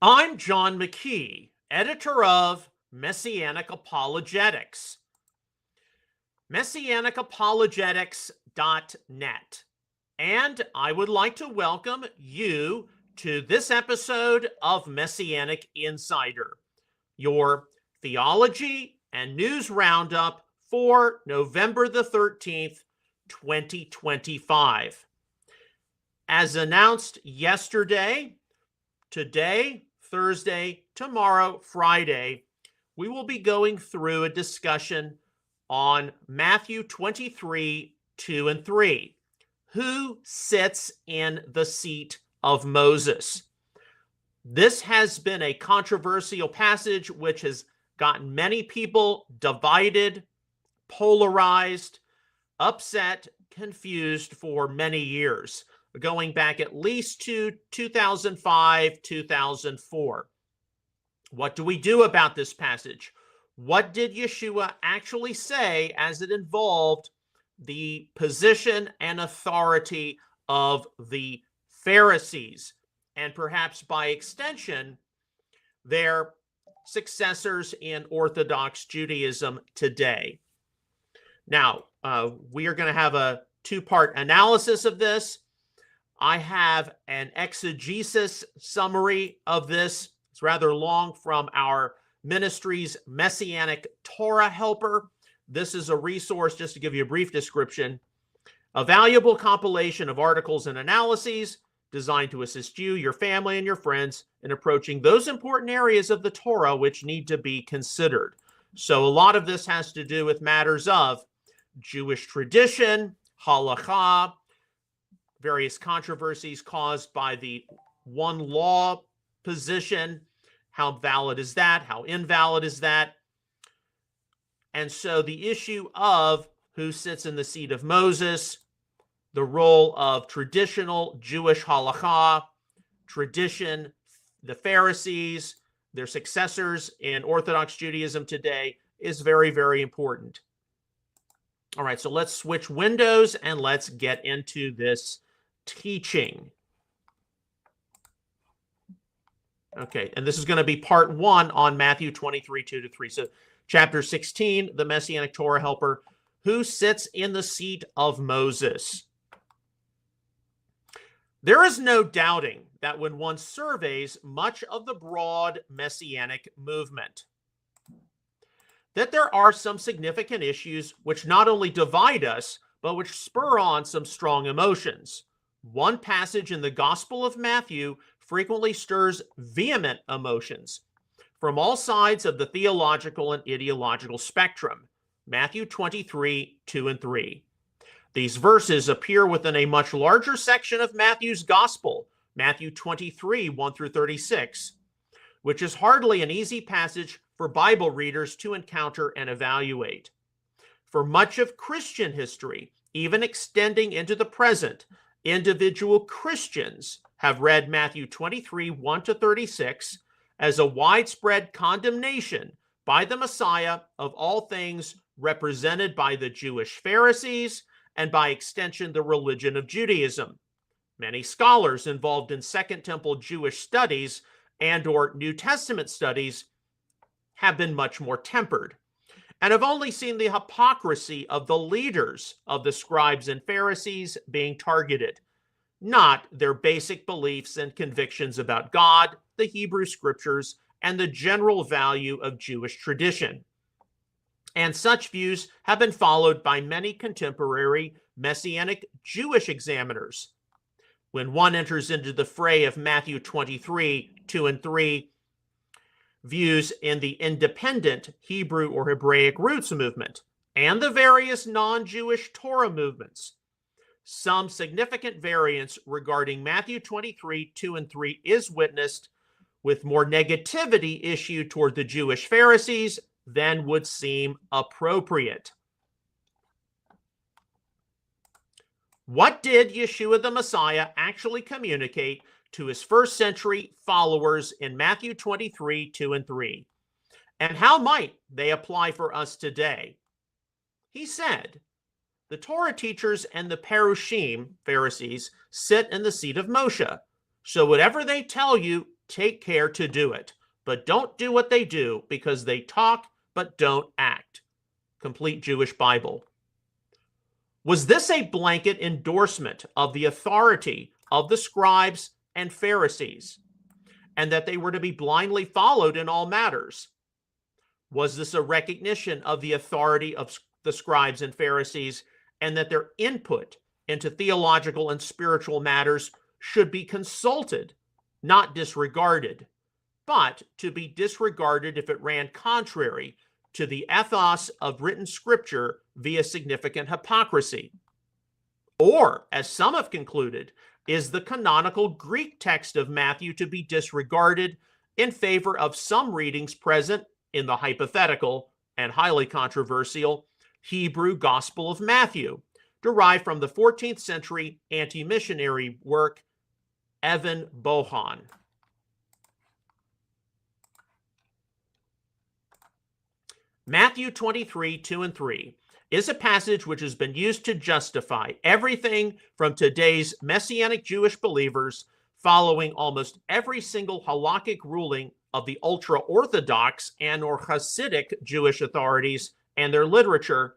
I'm John McKee, editor of Messianic Apologetics. Messianicapologetics.net. And I would like to welcome you to this episode of Messianic Insider, your theology and news roundup for November the 13th, 2025. As announced yesterday, today, Thursday, tomorrow, Friday, we will be going through a discussion on Matthew 23, 2 and 3. Who sits in the seat of Moses? This has been a controversial passage which has gotten many people divided, polarized, upset, confused for many years, going back at least to 2005, 2004. What do we do about this passage? What did Yeshua actually say as it involved the position and authority of the Pharisees, and perhaps by extension, their successors in Orthodox Judaism today? Now, we are going to have a two-part analysis of this. I have an exegesis summary of this. It's rather long, from our ministry's Messianic Torah Helper. This is a resource, just to give you a brief description, a valuable compilation of articles and analyses designed to assist you, your family, and your friends in approaching those important areas of the Torah which need to be considered. So a lot of this has to do with matters of Jewish tradition, halakha, various controversies caused by the one law position. How valid is that? How invalid is that? And so the issue of who sits in the seat of Moses, the role of traditional Jewish halakha, tradition, the Pharisees, their successors in Orthodox Judaism today, is very, very important. All right, so let's switch windows and let's get into this teaching. Okay, and this is going to be part one on Matthew 23, 2 to 3. So chapter 16, the Messianic Torah Helper, who sits in the seat of Moses. There is no doubting that when one surveys much of the broad Messianic movement, that there are some significant issues which not only divide us, but which spur on some strong emotions. One passage in the Gospel of Matthew frequently stirs vehement emotions from all sides of the theological and ideological spectrum. Matthew 23, 2 and 3. These verses appear within a much larger section of Matthew's Gospel, Matthew 23, 1 through 36, which is hardly an easy passage for Bible readers to encounter and evaluate. For much of Christian history, even extending into the present, individual Christians have read Matthew 23, 1 to 36 as a widespread condemnation by the Messiah of all things represented by the Jewish Pharisees and by extension the religion of Judaism. Many scholars involved in Second Temple Jewish studies and or New Testament studies have been much more tempered and have only seen the hypocrisy of the leaders of the scribes and Pharisees being targeted, not their basic beliefs and convictions about God, the Hebrew scriptures, and the general value of Jewish tradition. And such views have been followed by many contemporary Messianic Jewish examiners. When one enters into the fray of Matthew 23, 2 and 3, views in the independent Hebrew or Hebraic roots movement and the various non-Jewish Torah movements, some significant variance regarding Matthew 23, 2 and 3 is witnessed, with more negativity issued toward the Jewish Pharisees than would seem appropriate. What did Yeshua the Messiah actually communicate to his first century followers in Matthew 23, 2 and 3? And how might they apply for us today? He said, the Torah teachers and the Perushim, Pharisees, sit in the seat of Moshe. So whatever they tell you, take care to do it, but don't do what they do, because they talk but don't act. Complete Jewish Bible. Was this a blanket endorsement of the authority of the scribes and Pharisees, and that they were to be blindly followed in all matters? Was this a recognition of the authority of the scribes and Pharisees, and that their input into theological and spiritual matters should be consulted, not disregarded, but to be disregarded if it ran contrary to the ethos of written scripture via significant hypocrisy? Or, as some have concluded, is the canonical Greek text of Matthew to be disregarded in favor of some readings present in the hypothetical and highly controversial Hebrew Gospel of Matthew, derived from the 14th century anti-missionary work Evan Bohan? Matthew 23, 2 and 3 is a passage which has been used to justify everything from today's Messianic Jewish believers following almost every single halakhic ruling of the ultra-Orthodox and or Hasidic Jewish authorities and their literature,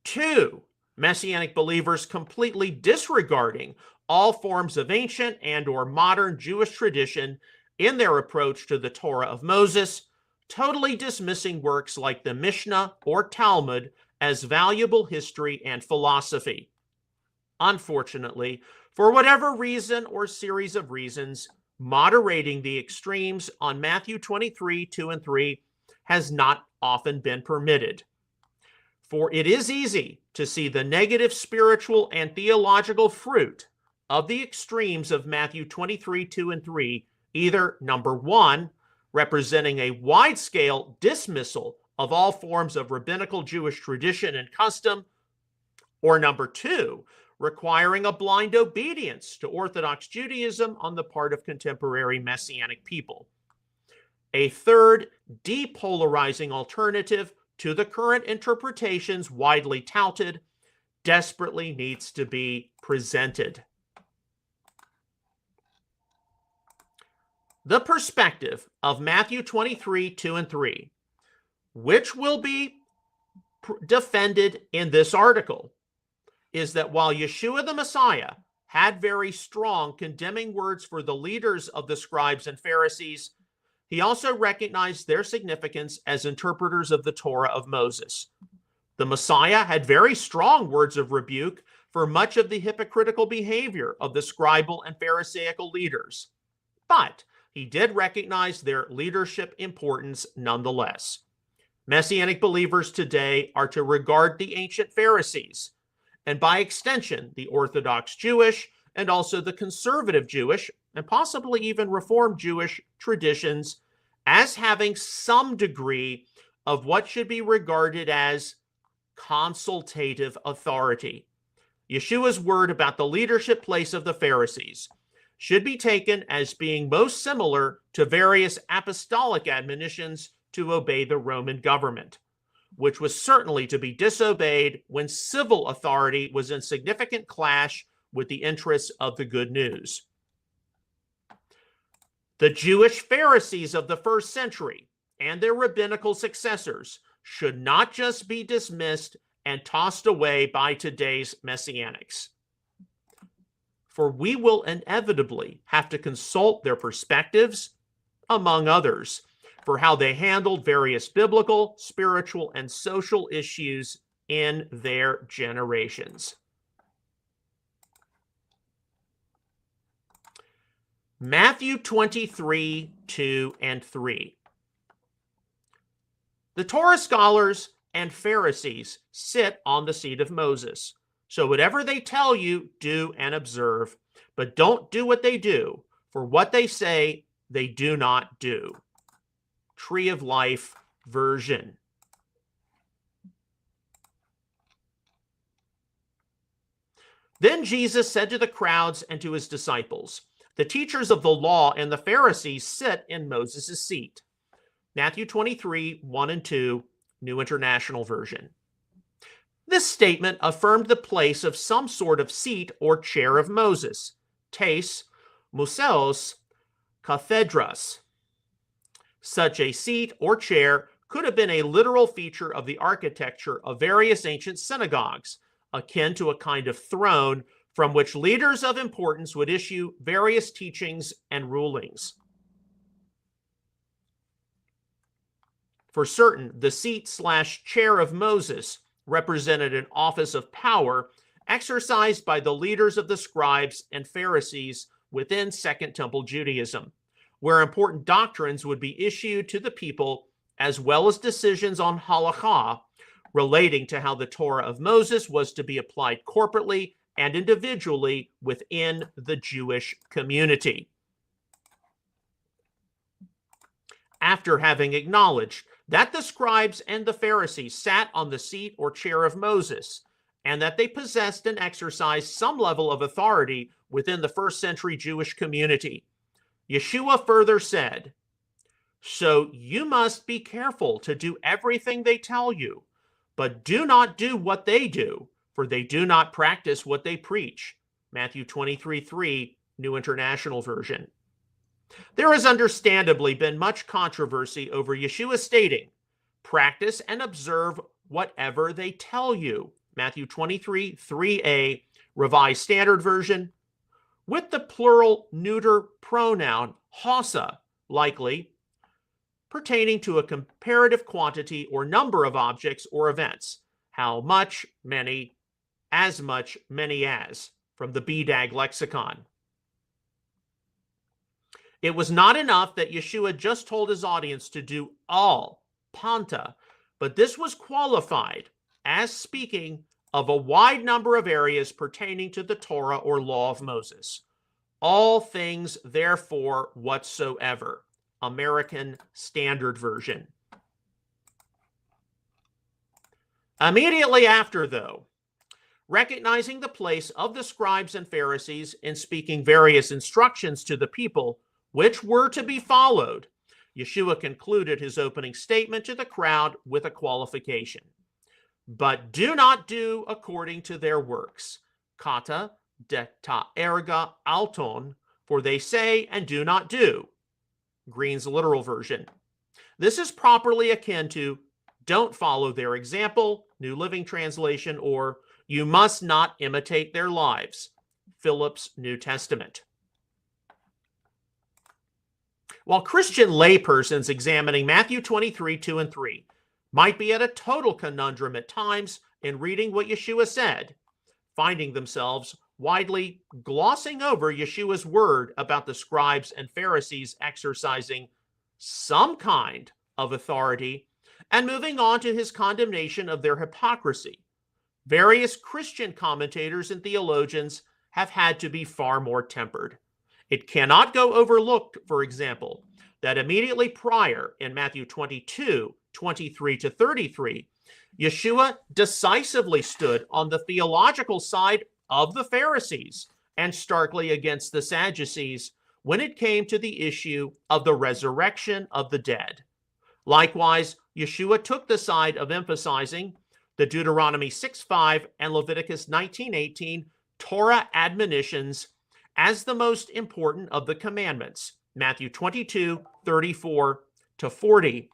to Messianic believers completely disregarding all forms of ancient and or modern Jewish tradition in their approach to the Torah of Moses, totally dismissing works like the Mishnah or Talmud as valuable history and philosophy. Unfortunately, for whatever reason or series of reasons, moderating the extremes on Matthew 23, 2 and 3 has not often been permitted. For it is easy to see the negative spiritual and theological fruit of the extremes of Matthew 23, 2 and 3, either, number one, representing a wide-scale dismissal of all forms of rabbinical Jewish tradition and custom, or number two, requiring a blind obedience to Orthodox Judaism on the part of contemporary Messianic people. A third, depolarizing alternative to the current interpretations widely touted, desperately needs to be presented. The perspective of Matthew 23, 2 and 3, which will be defended in this article, is that while Yeshua the Messiah had very strong condemning words for the leaders of the scribes and Pharisees, he also recognized their significance as interpreters of the Torah of Moses. The Messiah had very strong words of rebuke for much of the hypocritical behavior of the scribal and Pharisaical leaders, but he did recognize their leadership importance nonetheless. Messianic believers today are to regard the ancient Pharisees, and by extension, the Orthodox Jewish and also the conservative Jewish, and possibly even Reformed Jewish traditions, as having some degree of what should be regarded as consultative authority. Yeshua's word about the leadership place of the Pharisees should be taken as being most similar to various apostolic admonitions to obey the Roman government, which was certainly to be disobeyed when civil authority was in significant clash with the interests of the good news. The Jewish Pharisees of the first century and their rabbinical successors should not just be dismissed and tossed away by today's Messianics. For we will inevitably have to consult their perspectives, among others, for how they handled various biblical, spiritual, and social issues in their generations. Matthew 23, 2 and 3. The Torah scholars and Pharisees sit on the seat of Moses. So whatever they tell you, do and observe, but don't do what they do, for what they say, they do not do. Tree of Life version. Then Jesus said to the crowds and to his disciples, the teachers of the law and the Pharisees sit in Moses' seat. Matthew 23, 1 and 2, New International Version. This statement affirmed the place of some sort of seat or chair of Moses, tes, museos, cathedras. Such a seat or chair could have been a literal feature of the architecture of various ancient synagogues, akin to a kind of throne from which leaders of importance would issue various teachings and rulings. For certain, the seat/chair of Moses represented an office of power exercised by the leaders of the scribes and Pharisees within Second Temple Judaism, where important doctrines would be issued to the people, as well as decisions on halakha relating to how the Torah of Moses was to be applied corporately and individually within the Jewish community. After having acknowledged that the scribes and the Pharisees sat on the seat or chair of Moses, and that they possessed and exercised some level of authority within the first century Jewish community, Yeshua further said, "So you must be careful to do everything they tell you, but do not do what they do, for they do not practice what they preach." Matthew 23:3, New International Version. There has understandably been much controversy over Yeshua stating, "Practice and observe whatever they tell you." Matthew 23:3a, Revised Standard Version, with the plural neuter pronoun hasa, likely pertaining to a comparative quantity or number of objects or events. How much, many, as much, many as, from the BDAG lexicon. It was not enough that Yeshua just told his audience to do all, panta, but this was qualified as speaking of a wide number of areas pertaining to the Torah or law of Moses. All things, therefore, whatsoever. American Standard Version. Immediately after, though, recognizing the place of the scribes and Pharisees in speaking various instructions to the people, which were to be followed, Yeshua concluded his opening statement to the crowd with a qualification. "But do not do according to their works. Kata de ta erga alton, for they say and do not do." Green's literal version. This is properly akin to "don't follow their example," New Living Translation, or "you must not imitate their lives," Phillips New Testament. While Christian laypersons examining Matthew 23:2 and 3 might be at a total conundrum at times in reading what Yeshua said, finding themselves widely glossing over Yeshua's word about the scribes and Pharisees exercising some kind of authority and moving on to his condemnation of their hypocrisy, various Christian commentators and theologians have had to be far more tempered. It cannot go overlooked, for example, that immediately prior in Matthew 22:23-33, Yeshua decisively stood on the theological side of the Pharisees and starkly against the Sadducees when it came to the issue of the resurrection of the dead. Likewise, Yeshua took the side of emphasizing the Deuteronomy 6:5 and Leviticus 19:18 Torah admonitions as the most important of the commandments, Matthew 22:34-40,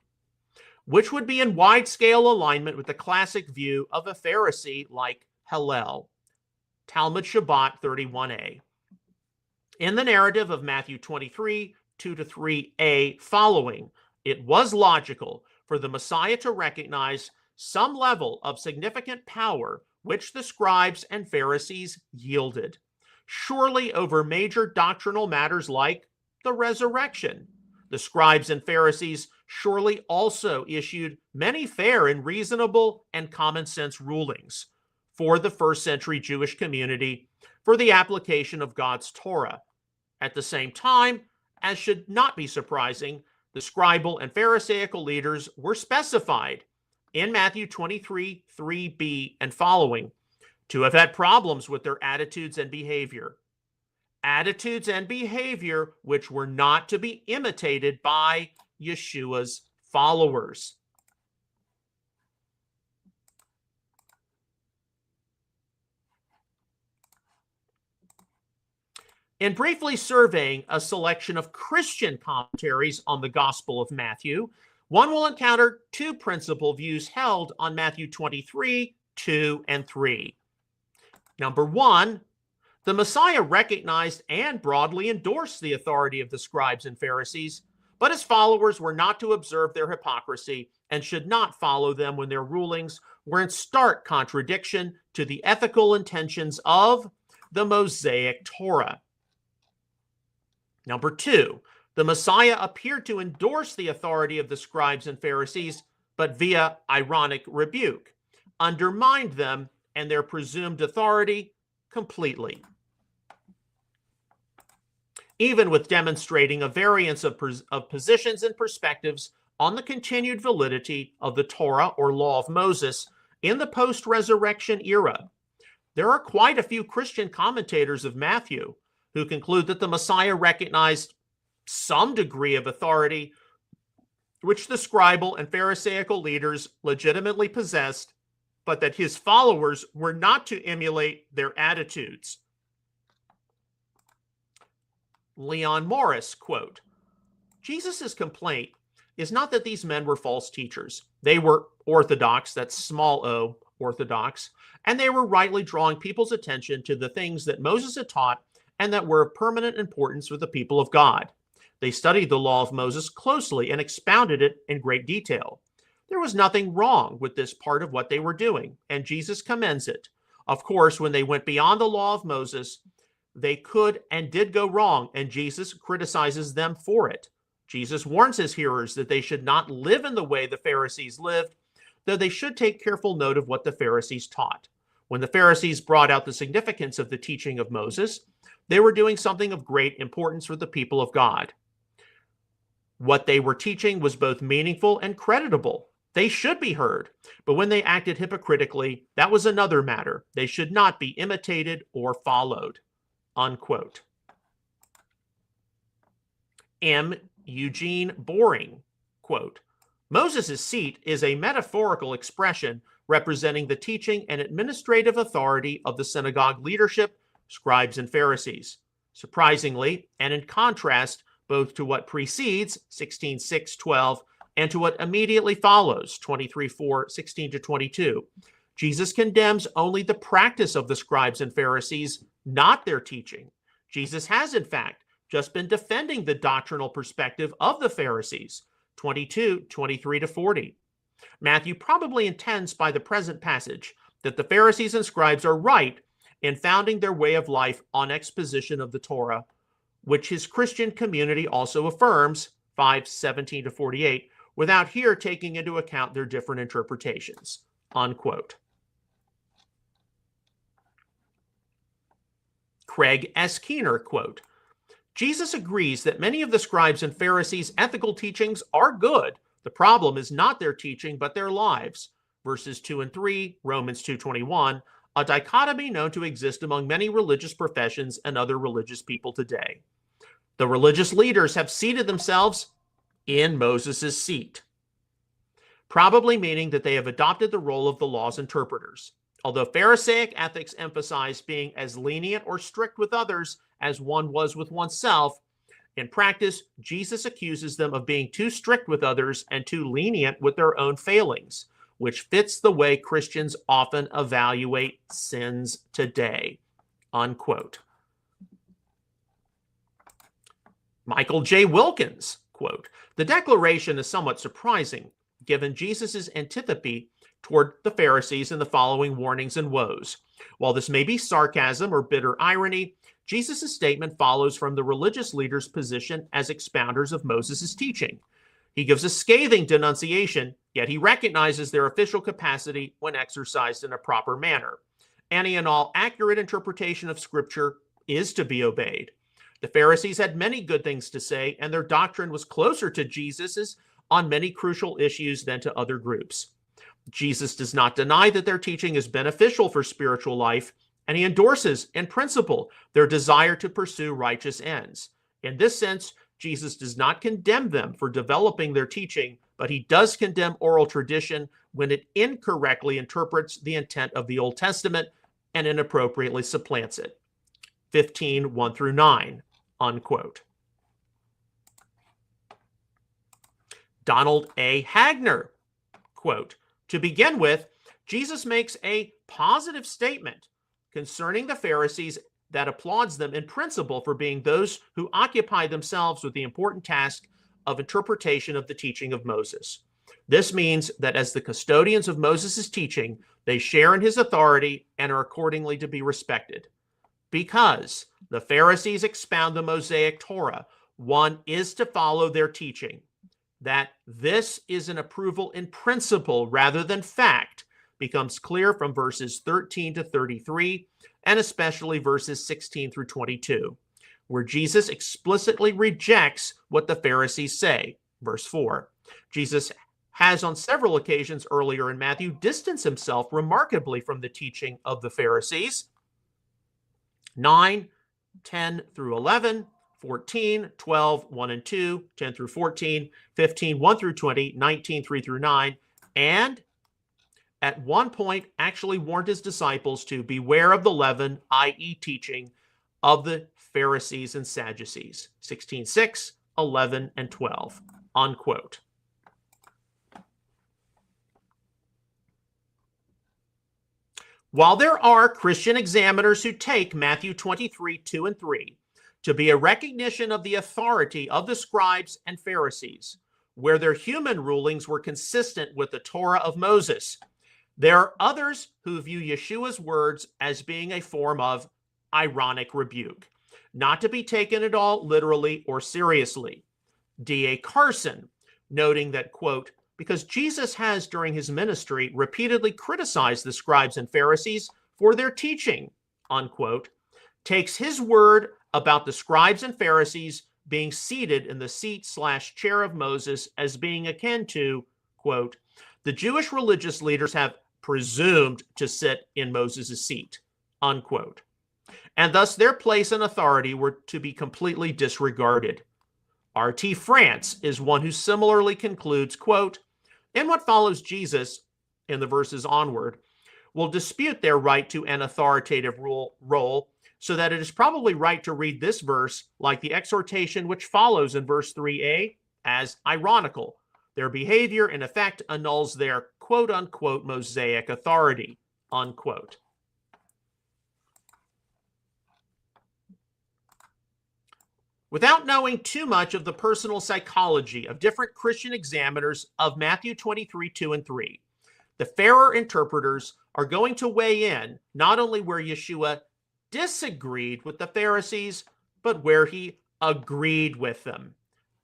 which would be in wide-scale alignment with the classic view of a Pharisee like Hillel, Talmud Shabbat 31a. In the narrative of Matthew 23:2-3a following, it was logical for the Messiah to recognize some level of significant power which the scribes and Pharisees yielded, surely over major doctrinal matters like the resurrection. The scribes and Pharisees surely also issued many fair and reasonable and common sense rulings for the first century Jewish community for the application of God's Torah. At the same time, as should not be surprising, the scribal and Pharisaical leaders were specified in Matthew 23:3b and following to have had problems with their attitudes and behavior. Attitudes and behavior which were not to be imitated by Yeshua's followers. In briefly surveying a selection of Christian commentaries on the Gospel of Matthew, one will encounter two principal views held on Matthew 23, 2, and 3. Number one, the Messiah recognized and broadly endorsed the authority of the scribes and Pharisees, but his followers were not to observe their hypocrisy and should not follow them when their rulings were in stark contradiction to the ethical intentions of the Mosaic Torah. Number two, the Messiah appeared to endorse the authority of the scribes and Pharisees, but via ironic rebuke, undermined them and their presumed authority completely. Even with demonstrating a variance of positions and perspectives on the continued validity of the Torah or law of Moses in the post-resurrection era, there are quite a few Christian commentators of Matthew who conclude that the Messiah recognized some degree of authority which the scribal and Pharisaical leaders legitimately possessed, but that his followers were not to emulate their attitudes. Leon Morris, quote, Jesus' complaint is not that these men were false teachers. They were orthodox, that's small o, orthodox, and they were rightly drawing people's attention to the things that Moses had taught and that were of permanent importance for the people of God. They studied the law of Moses closely and expounded it in great detail. There was nothing wrong with this part of what they were doing, and Jesus commends it. Of course, when they went beyond the law of Moses, they could and did go wrong, and Jesus criticizes them for it. Jesus warns his hearers that they should not live in the way the Pharisees lived, though they should take careful note of what the Pharisees taught. When the Pharisees brought out the significance of the teaching of Moses, they were doing something of great importance for the people of God. What they were teaching was both meaningful and creditable. They should be heard, but when they acted hypocritically, that was another matter. They should not be imitated or followed. Unquote. M. Eugene Boring, quote, Moses' seat is a metaphorical expression representing the teaching and administrative authority of the synagogue leadership, scribes and Pharisees. Surprisingly, and in contrast both to what precedes 16:6-12 and to what immediately follows 23:4-16-22, Jesus condemns only the practice of the scribes and Pharisees, not their teaching. Jesus has, in fact, just been defending the doctrinal perspective of the Pharisees, 22:23-40. Matthew probably intends by the present passage that the Pharisees and scribes are right in founding their way of life on exposition of the Torah, which his Christian community also affirms, 5:17-48, without here taking into account their different interpretations. Unquote. Craig S. Keener, quote, Jesus agrees that many of the scribes and Pharisees' ethical teachings are good. The problem is not their teaching, but their lives. Verses 2 and 3, Romans 2:21, a dichotomy known to exist among many religious professions and other religious people today. The religious leaders have seated themselves in Moses' seat, probably meaning that they have adopted the role of the law's interpreters. Although Pharisaic ethics emphasize being as lenient or strict with others as one was with oneself, in practice, Jesus accuses them of being too strict with others and too lenient with their own failings, which fits the way Christians often evaluate sins today. Unquote. Michael J. Wilkins, quote, the declaration is somewhat surprising, given Jesus' antipathy toward the Pharisees in the following warnings and woes. While this may be sarcasm or bitter irony, Jesus' statement follows from the religious leaders' position as expounders of Moses' teaching. He gives a scathing denunciation, yet he recognizes their official capacity when exercised in a proper manner. Any and all accurate interpretation of Scripture is to be obeyed. The Pharisees had many good things to say, and their doctrine was closer to Jesus's on many crucial issues than to other groups. Jesus does not deny that their teaching is beneficial for spiritual life, and he endorses, in principle, their desire to pursue righteous ends. In this sense, Jesus does not condemn them for developing their teaching, but he does condemn oral tradition when it incorrectly interprets the intent of the Old Testament and inappropriately supplants it. 15, 1 through 9, unquote. Donald A. Hagner, quote, to begin with, Jesus makes a positive statement concerning the Pharisees that applauds them in principle for being those who occupy themselves with the important task of interpretation of the teaching of Moses. This means that as the custodians of Moses' teaching, they share in his authority and are accordingly to be respected. Because the Pharisees expound the Mosaic Torah, one is to follow their teaching. That this is an approval in principle rather than fact becomes clear from verses 13 to 33, and especially verses 16 through 22, where Jesus explicitly rejects what the Pharisees say. Verse 4, Jesus has on several occasions earlier in Matthew distanced himself remarkably from the teaching of the Pharisees. 9, 10 through 11, 14, 12, 1 and 2, 10 through 14, 15, 1 through 20, 19, 3 through 9, and at one point actually warned his disciples to beware of the leaven, i.e. teaching, of the Pharisees and Sadducees. 16, 6, 11, and 12, unquote. While there are Christian examiners who take Matthew 23, 2 and 3 to be a recognition of the authority of the scribes and Pharisees, where their human rulings were consistent with the Torah of Moses, there are others who view Yeshua's words as being a form of ironic rebuke, not to be taken at all literally or seriously. D.A. Carson, noting that, quote, because Jesus has during his ministry repeatedly criticized the scribes and Pharisees for their teaching, unquote, takes his word about the scribes and Pharisees being seated in the seat/chair of Moses as being akin to, quote, the Jewish religious leaders have presumed to sit in Moses' seat, unquote. And thus their place and authority were to be completely disregarded. R.T. France is one who similarly concludes, quote, in what follows Jesus, in the verses onward, will dispute their right to an authoritative role, so that it is probably right to read this verse like the exhortation which follows in verse 3a as ironical. Their behavior, in effect, annuls their quote-unquote Mosaic authority, unquote. Without knowing too much of the personal psychology of different Christian examiners of Matthew 23, 2 and 3, the fairer interpreters are going to weigh in not only where Yeshua disagreed with the Pharisees, but where he agreed with them.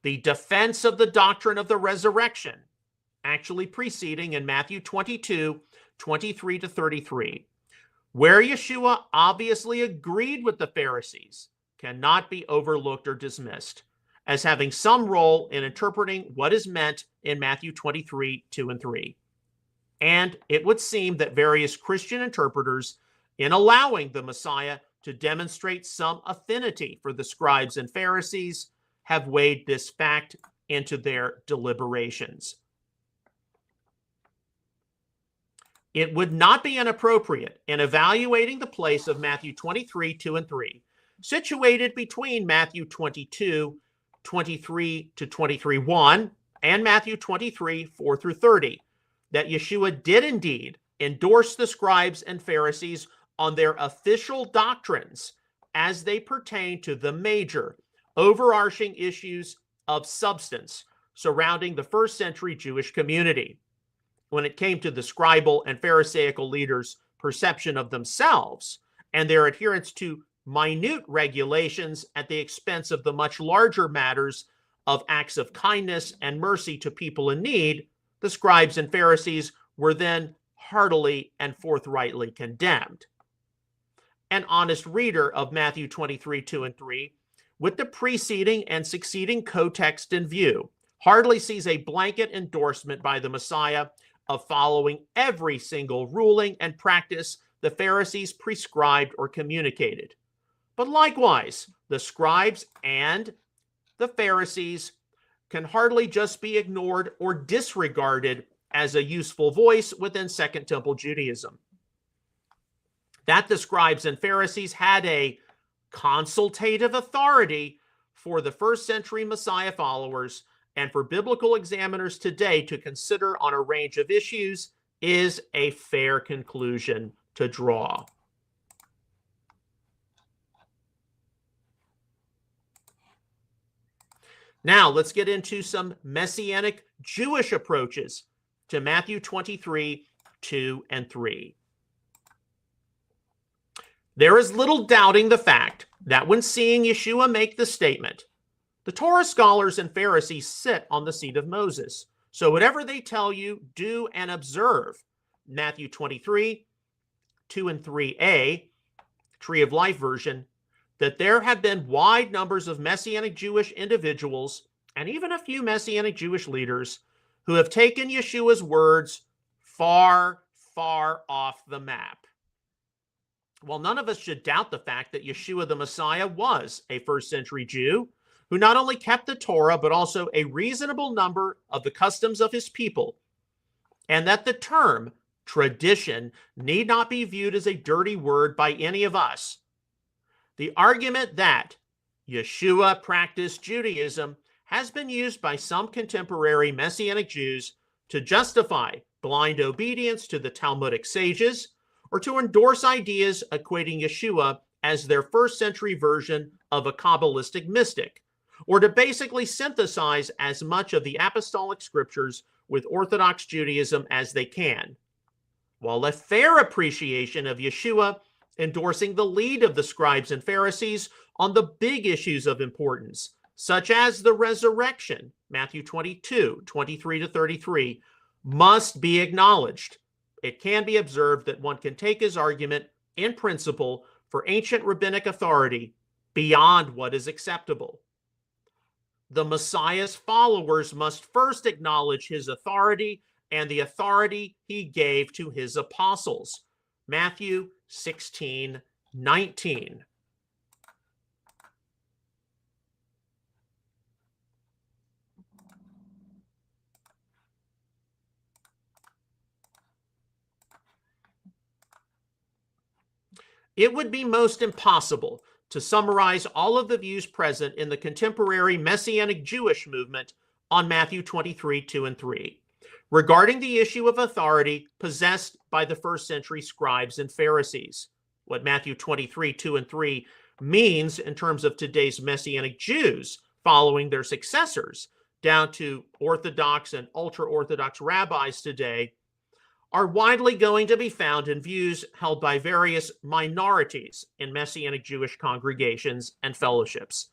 The defense of the doctrine of the resurrection, actually preceding in Matthew 22, 23 to 33, where Yeshua obviously agreed with the Pharisees, cannot be overlooked or dismissed as having some role in interpreting what is meant in Matthew 23, 2 and 3. And it would seem that various Christian interpreters, in allowing the Messiah to demonstrate some affinity for the scribes and Pharisees, have weighed this fact into their deliberations. It would not be inappropriate in evaluating the place of Matthew 23, 2 and 3, situated between Matthew 22, 23 to 23, 1, and Matthew 23, 4 through 30, that Yeshua did indeed endorse the scribes and Pharisees on their official doctrines as they pertain to the major, overarching issues of substance surrounding the first century Jewish community. When it came to the scribal and Pharisaical leaders' perception of themselves and their adherence to minute regulations at the expense of the much larger matters of acts of kindness and mercy to people in need, the scribes and Pharisees were then heartily and forthrightly condemned. An honest reader of Matthew 23, 2 and 3, with the preceding and succeeding co-text in view, hardly sees a blanket endorsement by the Messiah of following every single ruling and practice the Pharisees prescribed or communicated. But likewise, the scribes and the Pharisees can hardly just be ignored or disregarded as a useful voice within Second Temple Judaism. That the scribes and Pharisees had a consultative authority for the first century Messiah followers and for biblical examiners today to consider on a range of issues is a fair conclusion to draw. Now, let's get into some Messianic Jewish approaches to Matthew 23, 2 and 3. There is little doubting the fact that when seeing Yeshua make the statement, the Torah scholars and Pharisees sit on the seat of Moses. So whatever they tell you, do and observe. Matthew 23, 2 and 3a, Tree of Life version, that there have been wide numbers of Messianic Jewish individuals and even a few Messianic Jewish leaders who have taken Yeshua's words far, far off the map. Well, none of us should doubt the fact that Yeshua the Messiah was a first century Jew who not only kept the Torah, but also a reasonable number of the customs of his people, and that the term tradition need not be viewed as a dirty word by any of us. The argument that Yeshua practiced Judaism has been used by some contemporary Messianic Jews to justify blind obedience to the Talmudic sages or to endorse ideas equating Yeshua as their first century version of a Kabbalistic mystic, or to basically synthesize as much of the apostolic scriptures with Orthodox Judaism as they can. While a fair appreciation of Yeshua endorsing the lead of the scribes and Pharisees on the big issues of importance, such as the resurrection, Matthew 22, 23 to 33, must be acknowledged. It can be observed that one can take his argument in principle for ancient rabbinic authority beyond what is acceptable. The Messiah's followers must first acknowledge his authority and the authority he gave to his apostles. Matthew 16, 19. It would be most impossible to summarize all of the views present in the contemporary Messianic Jewish movement on Matthew 23, 2 and 3, regarding the issue of authority possessed by the first century scribes and Pharisees. What Matthew 23, 2 and 3 means in terms of today's Messianic Jews following their successors, down to Orthodox and ultra-Orthodox rabbis today, are widely going to be found in views held by various minorities in Messianic Jewish congregations and fellowships.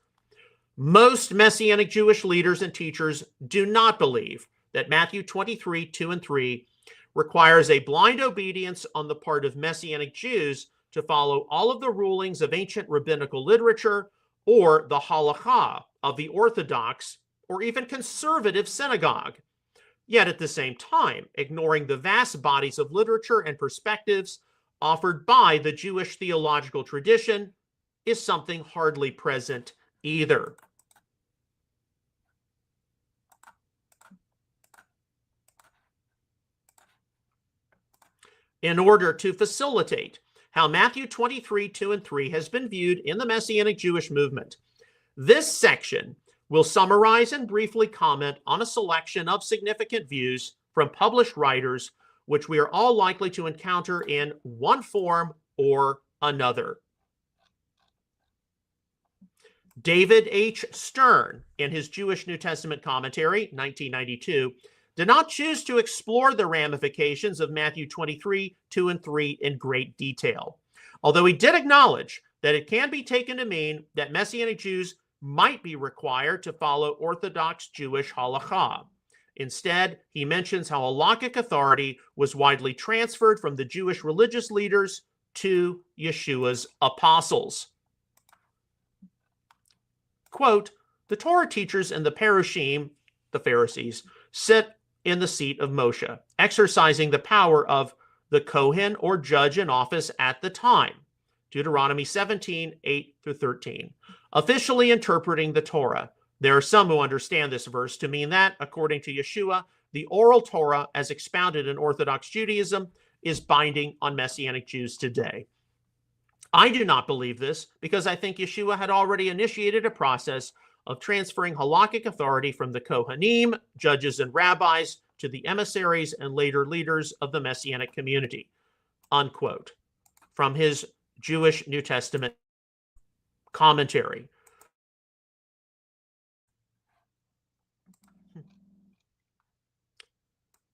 Most Messianic Jewish leaders and teachers do not believe that Matthew 23, 2 and 3 requires a blind obedience on the part of Messianic Jews to follow all of the rulings of ancient rabbinical literature or the halakha of the Orthodox or even conservative synagogue. Yet at the same time, ignoring the vast bodies of literature and perspectives offered by the Jewish theological tradition is something hardly present either. In order to facilitate how Matthew 23, 2 and 3 has been viewed in the Messianic Jewish movement, this section will summarize and briefly comment on a selection of significant views from published writers, which we are all likely to encounter in one form or another. David H. Stern, in his Jewish New Testament commentary, 1992, did not choose to explore the ramifications of Matthew 23, 2 and 3 in great detail, although he did acknowledge that it can be taken to mean that Messianic Jews might be required to follow Orthodox Jewish halakha. Instead, he mentions how halakhic authority was widely transferred from the Jewish religious leaders to Yeshua's apostles. Quote, the Torah teachers and the Perushim, the Pharisees, sit in the seat of Moshe, exercising the power of the Kohen or judge in office at the time. Deuteronomy 17, 8 through 13. Officially interpreting the Torah. There are some who understand this verse to mean that, according to Yeshua, the oral Torah, as expounded in Orthodox Judaism, is binding on Messianic Jews today. I do not believe this because I think Yeshua had already initiated a process of transferring halakhic authority from the Kohanim, judges, and rabbis to the emissaries and later leaders of the Messianic community, unquote, from his Jewish New Testament commentary.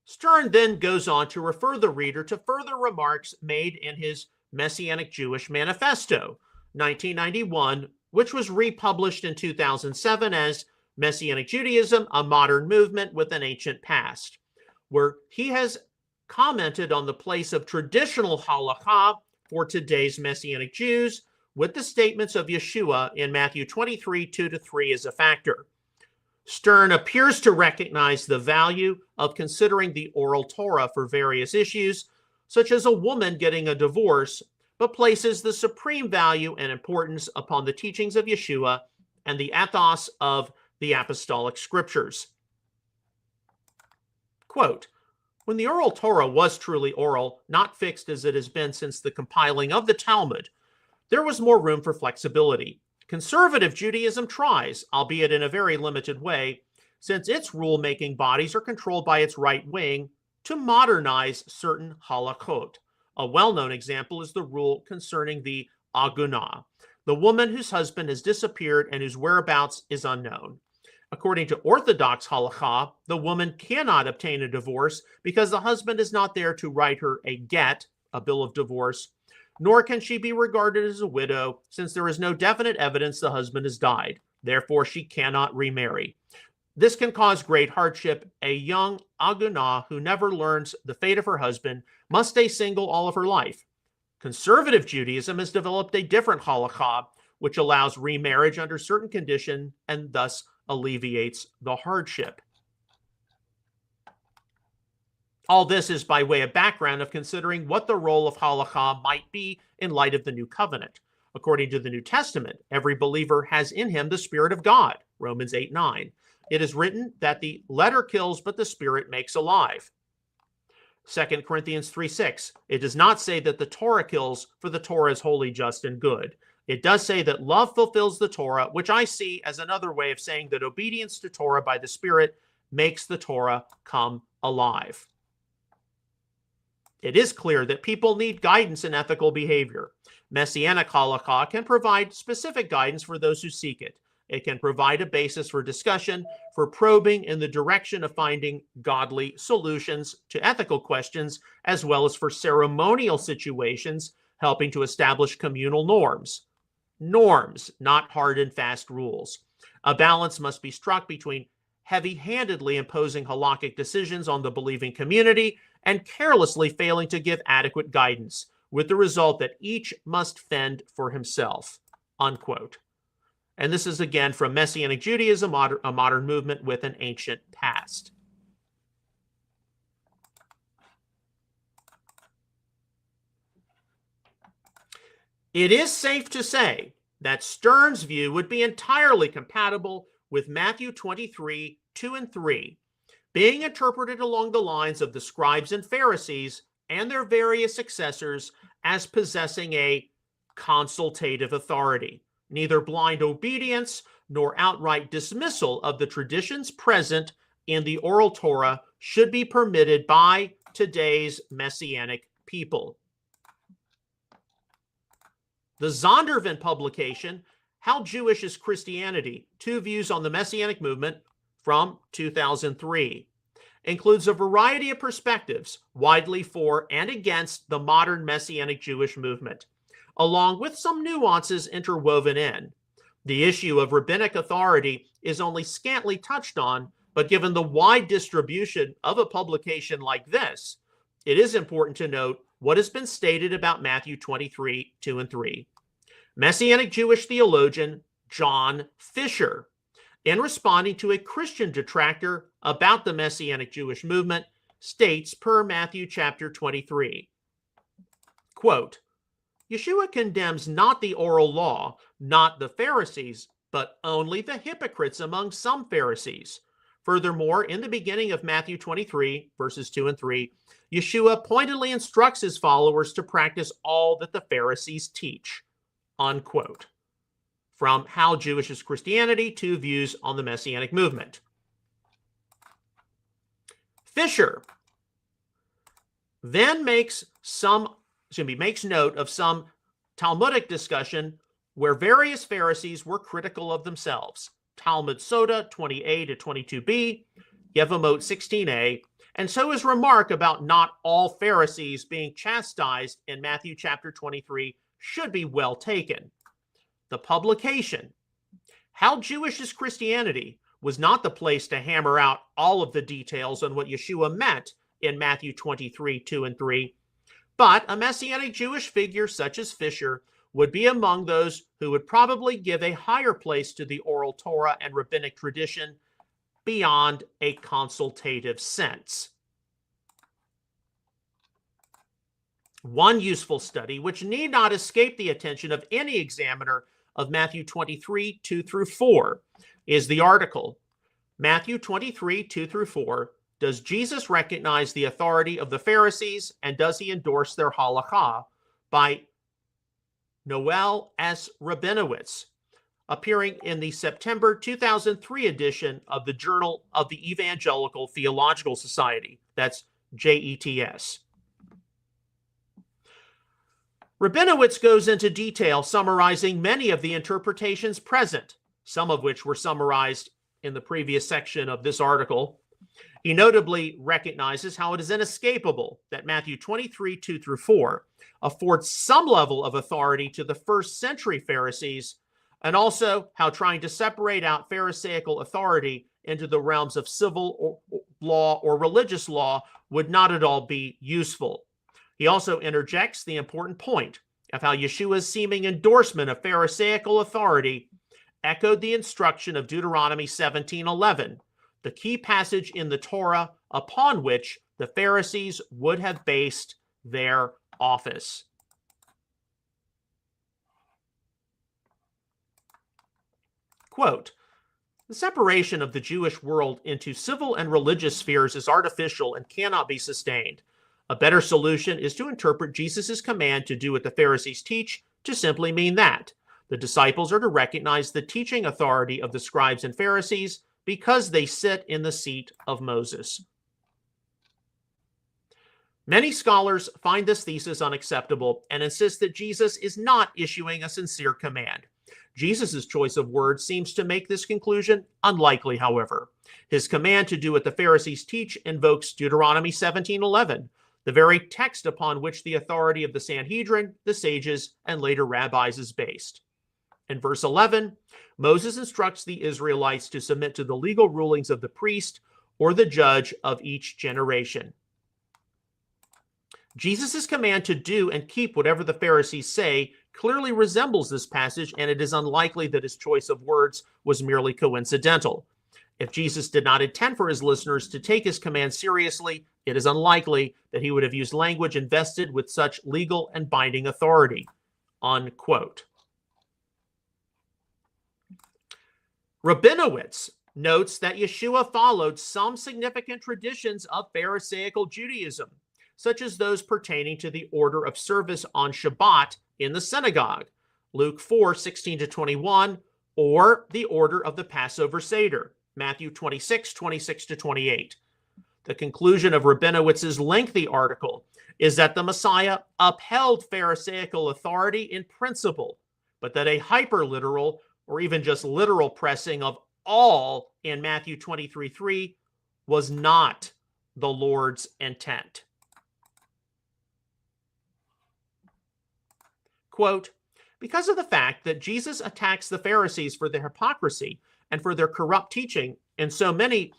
Stern then goes on to refer the reader to further remarks made in his Messianic Jewish Manifesto, 1991, which was republished in 2007 as Messianic Judaism, a Modern Movement with an Ancient Past, where he has commented on the place of traditional halakha for today's Messianic Jews, with the statements of Yeshua in Matthew 23, 2-3 as a factor. Stern appears to recognize the value of considering the oral Torah for various issues, such as a woman getting a divorce, but places the supreme value and importance upon the teachings of Yeshua and the ethos of the apostolic scriptures. Quote, when the oral Torah was truly oral, not fixed as it has been since the compiling of the Talmud, there was more room for flexibility. Conservative Judaism tries, albeit in a very limited way, since its rule-making bodies are controlled by its right wing, to modernize certain halakhot. A well-known example is the rule concerning the agunah, the woman whose husband has disappeared and whose whereabouts is unknown. According to Orthodox halakha, the woman cannot obtain a divorce because the husband is not there to write her a get, a bill of divorce, nor can she be regarded as a widow since there is no definite evidence the husband has died. Therefore, she cannot remarry. This can cause great hardship. A young agunah who never learns the fate of her husband must stay single all of her life. Conservative Judaism has developed a different halakha, which allows remarriage under certain conditions and thus alleviates the hardship. All this is by way of background of considering what the role of halakha might be in light of the New Covenant. According to the New Testament, every believer has in him the Spirit of God, Romans 8:9. It is written that the letter kills, but the Spirit makes alive. 2 Corinthians 3:6. It does not say that the Torah kills, for the Torah is holy, just, and good. It does say that love fulfills the Torah, which I see as another way of saying that obedience to Torah by the Spirit makes the Torah come alive. It is clear that people need guidance in ethical behavior. Messianic halakha can provide specific guidance for those who seek it. It can provide a basis for discussion, for probing in the direction of finding godly solutions to ethical questions, as well as for ceremonial situations, helping to establish communal norms. Norms, not hard and fast rules. A balance must be struck between heavy-handedly imposing halakhic decisions on the believing community and carelessly failing to give adequate guidance, with the result that each must fend for himself, unquote. And this is again from Messianic Judaism, a modern movement with an ancient past. It is safe to say that Stern's view would be entirely compatible with Matthew 23, 2 and 3, being interpreted along the lines of the scribes and Pharisees and their various successors as possessing a consultative authority. Neither blind obedience nor outright dismissal of the traditions present in the oral Torah should be permitted by today's Messianic people. The Zondervan publication, How Jewish is Christianity? Two Views on the Messianic Movement, from 2003, includes a variety of perspectives widely for and against the modern Messianic Jewish movement, along with some nuances interwoven in. The issue of rabbinic authority is only scantly touched on, but given the wide distribution of a publication like this, it is important to note what has been stated about Matthew 23, 2 and 3. Messianic Jewish theologian John Fisher, in responding to a Christian detractor about the Messianic Jewish movement, states per Matthew chapter 23, quote, Yeshua condemns not the oral law, not the Pharisees, but only the hypocrites among some Pharisees. Furthermore, in the beginning of Matthew 23, verses 2 and 3, Yeshua pointedly instructs his followers to practice all that the Pharisees teach. unquote. From How Jewish is Christianity, Two Views on the Messianic Movement. Fisher then makes note of some Talmudic discussion where various Pharisees were critical of themselves. Talmud Soda 20a to 22b, Yevamot 16a, and so his remark about not all Pharisees being chastised in Matthew chapter 23 should be well taken. The publication, How Jewish is Christianity, was not the place to hammer out all of the details on what Yeshua meant in Matthew 23, 2 and 3, but a Messianic Jewish figure such as Fisher would be among those who would probably give a higher place to the oral Torah and rabbinic tradition beyond a consultative sense. One useful study, which need not escape the attention of any examiner of Matthew 23, 2 through 4, is the article, Matthew 23, 2 through 4, Does Jesus Recognize the Authority of the Pharisees, and Does He Endorse Their Halakha? By Noel S. Rabinowitz, appearing in the September 2003 edition of the Journal of the Evangelical Theological Society. That's JETS. Rabinowitz goes into detail summarizing many of the interpretations present, some of which were summarized in the previous section of this article. He notably recognizes how it is inescapable that Matthew 23, 2 through 4 affords some level of authority to the first century Pharisees, and also how trying to separate out Pharisaical authority into the realms of civil law or religious law would not at all be useful. He also interjects the important point of how Yeshua's seeming endorsement of Pharisaical authority echoed the instruction of Deuteronomy 17:11, the key passage in the Torah upon which the Pharisees would have based their office. Quote, the separation of the Jewish world into civil and religious spheres is artificial and cannot be sustained. A better solution is to interpret Jesus' command to do what the Pharisees teach to simply mean that the disciples are to recognize the teaching authority of the scribes and Pharisees because they sit in the seat of Moses. Many scholars find this thesis unacceptable and insist that Jesus is not issuing a sincere command. Jesus' choice of words seems to make this conclusion unlikely, however. His command to do what the Pharisees teach invokes Deuteronomy 17:11, the very text upon which the authority of the Sanhedrin, the sages, and later rabbis is based. In verse 11, Moses instructs the Israelites to submit to the legal rulings of the priest or the judge of each generation. Jesus' command to do and keep whatever the Pharisees say clearly resembles this passage, and it is unlikely that his choice of words was merely coincidental. If Jesus did not intend for his listeners to take his command seriously, it is unlikely that he would have used language invested with such legal and binding authority. Unquote. Rabinowitz notes that Yeshua followed some significant traditions of Pharisaical Judaism, such as those pertaining to the order of service on Shabbat in the synagogue, Luke 4:16-21, or the order of the Passover Seder, Matthew 26:26-28. The conclusion of Rabinowitz's lengthy article is that the Messiah upheld Pharisaical authority in principle, but that a hyperliteral or even just literal pressing of all in Matthew 23:3 was not the Lord's intent. Quote, because of the fact that Jesus attacks the Pharisees for their hypocrisy and for their corrupt teaching in so many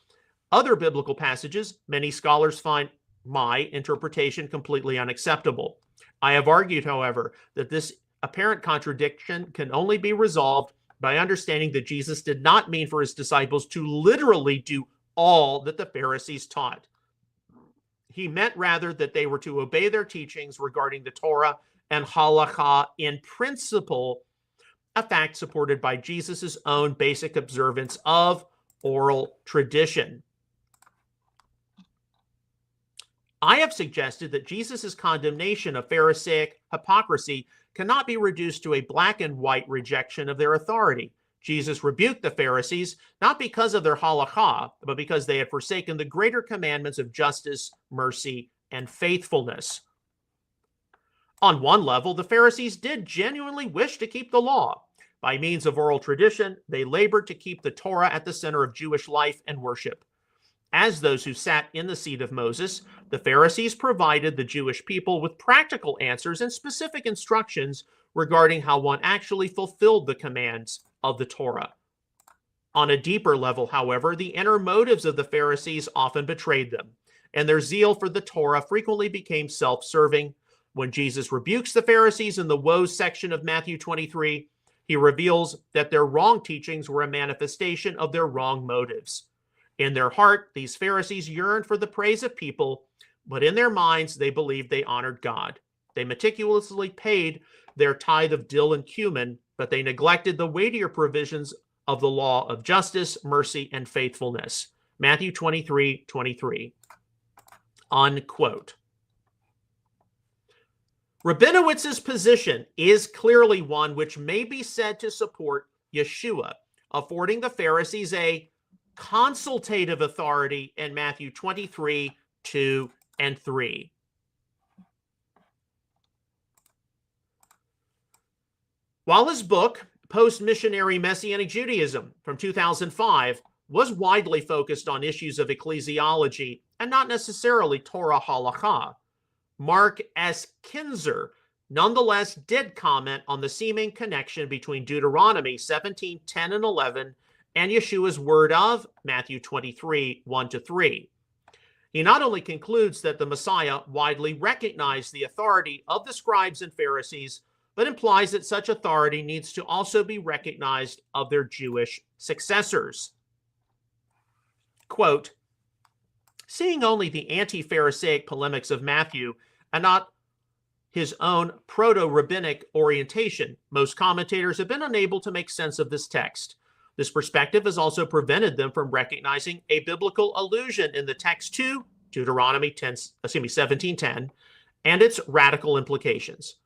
other biblical passages, many scholars find my interpretation completely unacceptable. I have argued, however, that this apparent contradiction can only be resolved by understanding that Jesus did not mean for his disciples to literally do all that the Pharisees taught. He meant rather that they were to obey their teachings regarding the Torah and halakha in principle, a fact supported by Jesus' own basic observance of oral tradition. I have suggested that Jesus' condemnation of Pharisaic hypocrisy cannot be reduced to a black and white rejection of their authority. Jesus rebuked the Pharisees not because of their halakha, but because they had forsaken the greater commandments of justice, mercy, and faithfulness. On one level, the Pharisees did genuinely wish to keep the law. By means of oral tradition, they labored to keep the Torah at the center of Jewish life and worship. As those who sat in the seat of Moses, the Pharisees provided the Jewish people with practical answers and specific instructions regarding how one actually fulfilled the commands of the Torah. On a deeper level, however, the inner motives of the Pharisees often betrayed them, and their zeal for the Torah frequently became self-serving. When Jesus rebukes the Pharisees in the woes section of Matthew 23, he reveals that their wrong teachings were a manifestation of their wrong motives. In their heart, these Pharisees yearned for the praise of people, but in their minds, they believed they honored God. They meticulously paid their tithe of dill and cumin, but they neglected the weightier provisions of the law of justice, mercy, and faithfulness. Matthew 23:23. Unquote. Rabinowitz's position is clearly one which may be said to support Yeshua, affording the Pharisees a consultative authority in Matthew 23:2 and 3. While his book, Post-Missionary Messianic Judaism from 2005, was widely focused on issues of ecclesiology and not necessarily Torah halakha, Mark S. Kinzer nonetheless did comment on the seeming connection between Deuteronomy 17:10 and 11 and Yeshua's word of Matthew 23:1-3. He not only concludes that the Messiah widely recognized the authority of the scribes and Pharisees, but implies that such authority needs to also be recognized of their Jewish successors. Quote, seeing only the anti-Pharisaic polemics of Matthew and not his own proto-rabbinic orientation, most commentators have been unable to make sense of this text. This perspective has also prevented them from recognizing a biblical allusion in the text to Deuteronomy 17:10 and its radical implications.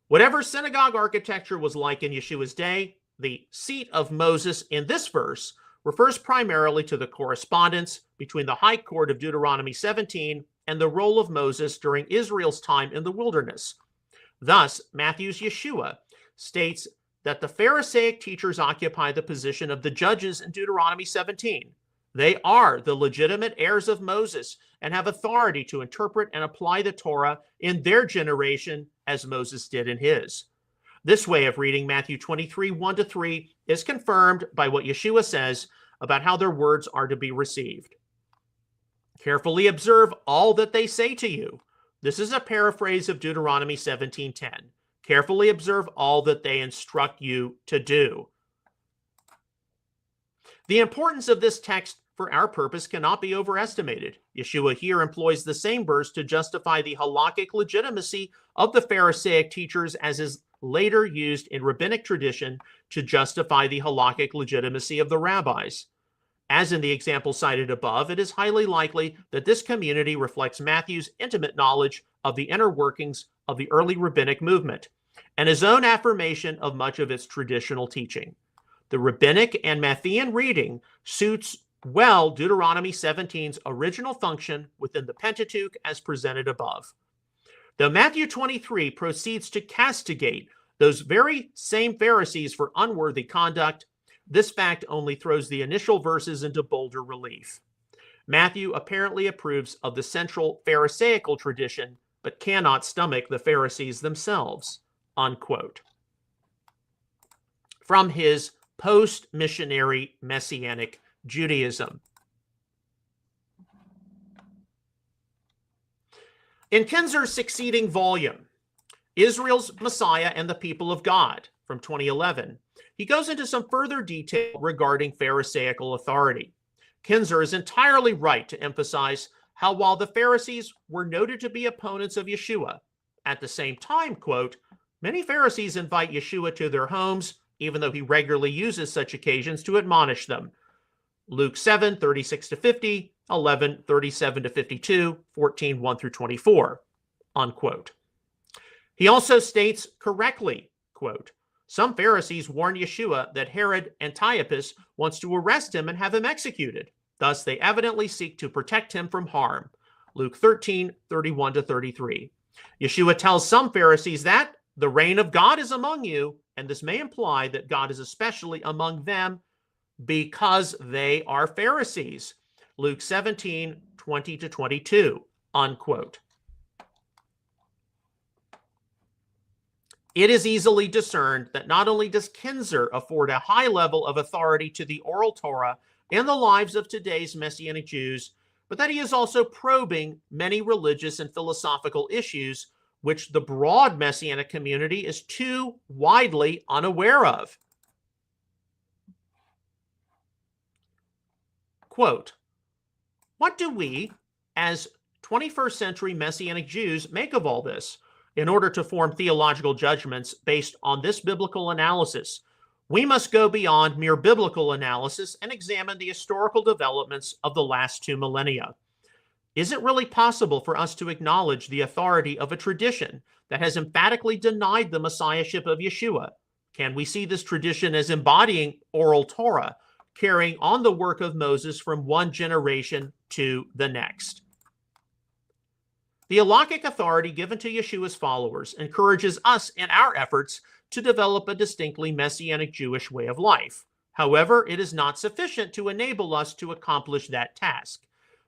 Whatever synagogue architecture was like in Yeshua's day, the seat of Moses in this verse refers primarily to the correspondence between the high court of Deuteronomy 17 and the role of Moses during Israel's time in the wilderness. Thus, Matthew's Yeshua states that the Pharisaic teachers occupy the position of the judges in Deuteronomy 17. They are the legitimate heirs of Moses and have authority to interpret and apply the Torah in their generation as Moses did in his. This way of reading Matthew 23:1-3 is confirmed by what Yeshua says about how their words are to be received. Carefully observe all that they say to you. This is a paraphrase of Deuteronomy 17:10. Carefully observe all that they instruct you to do. The importance of this text for our purpose cannot be overestimated. Yeshua here employs the same verse to justify the halakhic legitimacy of the Pharisaic teachers as is later used in rabbinic tradition to justify the halakhic legitimacy of the rabbis. As in the example cited above, it is highly likely that this community reflects Matthew's intimate knowledge of the inner workings of the early rabbinic movement and his own affirmation of much of its traditional teaching. The rabbinic and Matthean reading suits well Deuteronomy 17's original function within the Pentateuch as presented above. Though Matthew 23 proceeds to castigate those very same Pharisees for unworthy conduct, this fact only throws the initial verses into bolder relief. Matthew apparently approves of the central Pharisaical tradition, but cannot stomach the Pharisees themselves. Unquote. From his Post-Missionary Messianic Judaism. In Kinzer's succeeding volume, Israel's Messiah and the People of God, from 2011, he goes into some further detail regarding Pharisaical authority. Kinzer is entirely right to emphasize how while the Pharisees were noted to be opponents of Yeshua, at the same time, quote, many Pharisees invite Yeshua to their homes, even though he regularly uses such occasions to admonish them. Luke 7:36-50, 11:37-52, 14:1-24, unquote. He also states correctly, quote, some Pharisees warned Yeshua that Herod Antiochus wants to arrest him and have him executed. Thus, they evidently seek to protect him from harm. Luke 13, 31-33. Yeshua tells some Pharisees that the reign of God is among you, and this may imply that God is especially among them because they are Pharisees. Luke 17, 20-22, unquote. It is easily discerned that not only does Kinzer afford a high level of authority to the oral Torah and the lives of today's Messianic Jews, but that he is also probing many religious and philosophical issues which the broad Messianic community is too widely unaware of. Quote, what do we, as 21st century Messianic Jews, make of all this? In order to form theological judgments based on this biblical analysis, we must go beyond mere biblical analysis and examine the historical developments of the last 2 millennia. Is it really possible for us to acknowledge the authority of a tradition that has emphatically denied the messiahship of Yeshua? Can we see this tradition as embodying oral Torah, carrying on the work of Moses from one generation to the next? The halakhic authority given to Yeshua's followers encourages us in our efforts to develop a distinctly Messianic Jewish way of life. However, it is not sufficient to enable us to accomplish that task.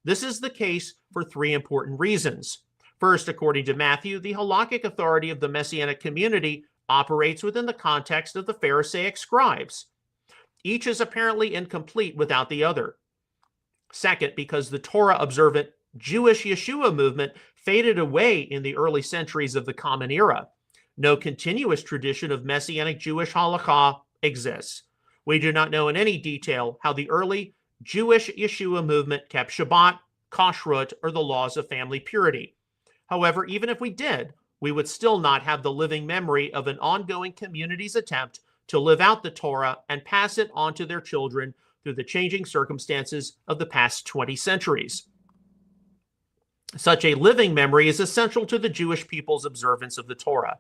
This is the case for 3 important reasons. First, according to Matthew, the halakhic authority of the Messianic community operates within the context of the Pharisaic scribes. Each is apparently incomplete without the other. Second, because the Torah-observant Jewish Yeshua movement faded away in the early centuries of the Common Era, no continuous tradition of Messianic Jewish halakha exists. We do not know in any detail how the early Jewish Yeshua movement kept Shabbat, kashrut, or the laws of family purity. However, even if we did, we would still not have the living memory of an ongoing community's attempt to live out the Torah and pass it on to their children through the changing circumstances of the past 20 centuries. Such a living memory is essential to the Jewish people's observance of the Torah.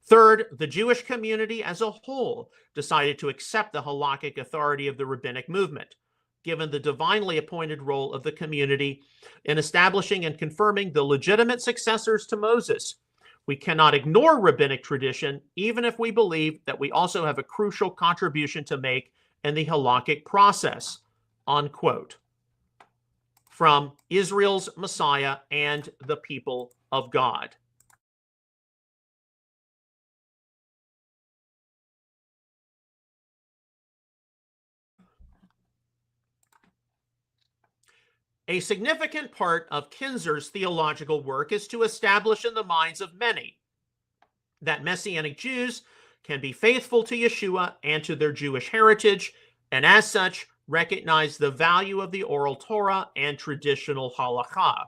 Third, the Jewish community as a whole decided to accept the halakhic authority of the rabbinic movement, given the divinely appointed role of the community in establishing and confirming the legitimate successors to Moses. We cannot ignore rabbinic tradition, even if we believe that we also have a crucial contribution to make in the halakhic process, unquote. From Israel's Messiah and the People of God. A significant part of Kinzer's theological work is to establish in the minds of many that Messianic Jews can be faithful to Yeshua and to their Jewish heritage, and as such, recognize the value of the oral Torah and traditional halakha.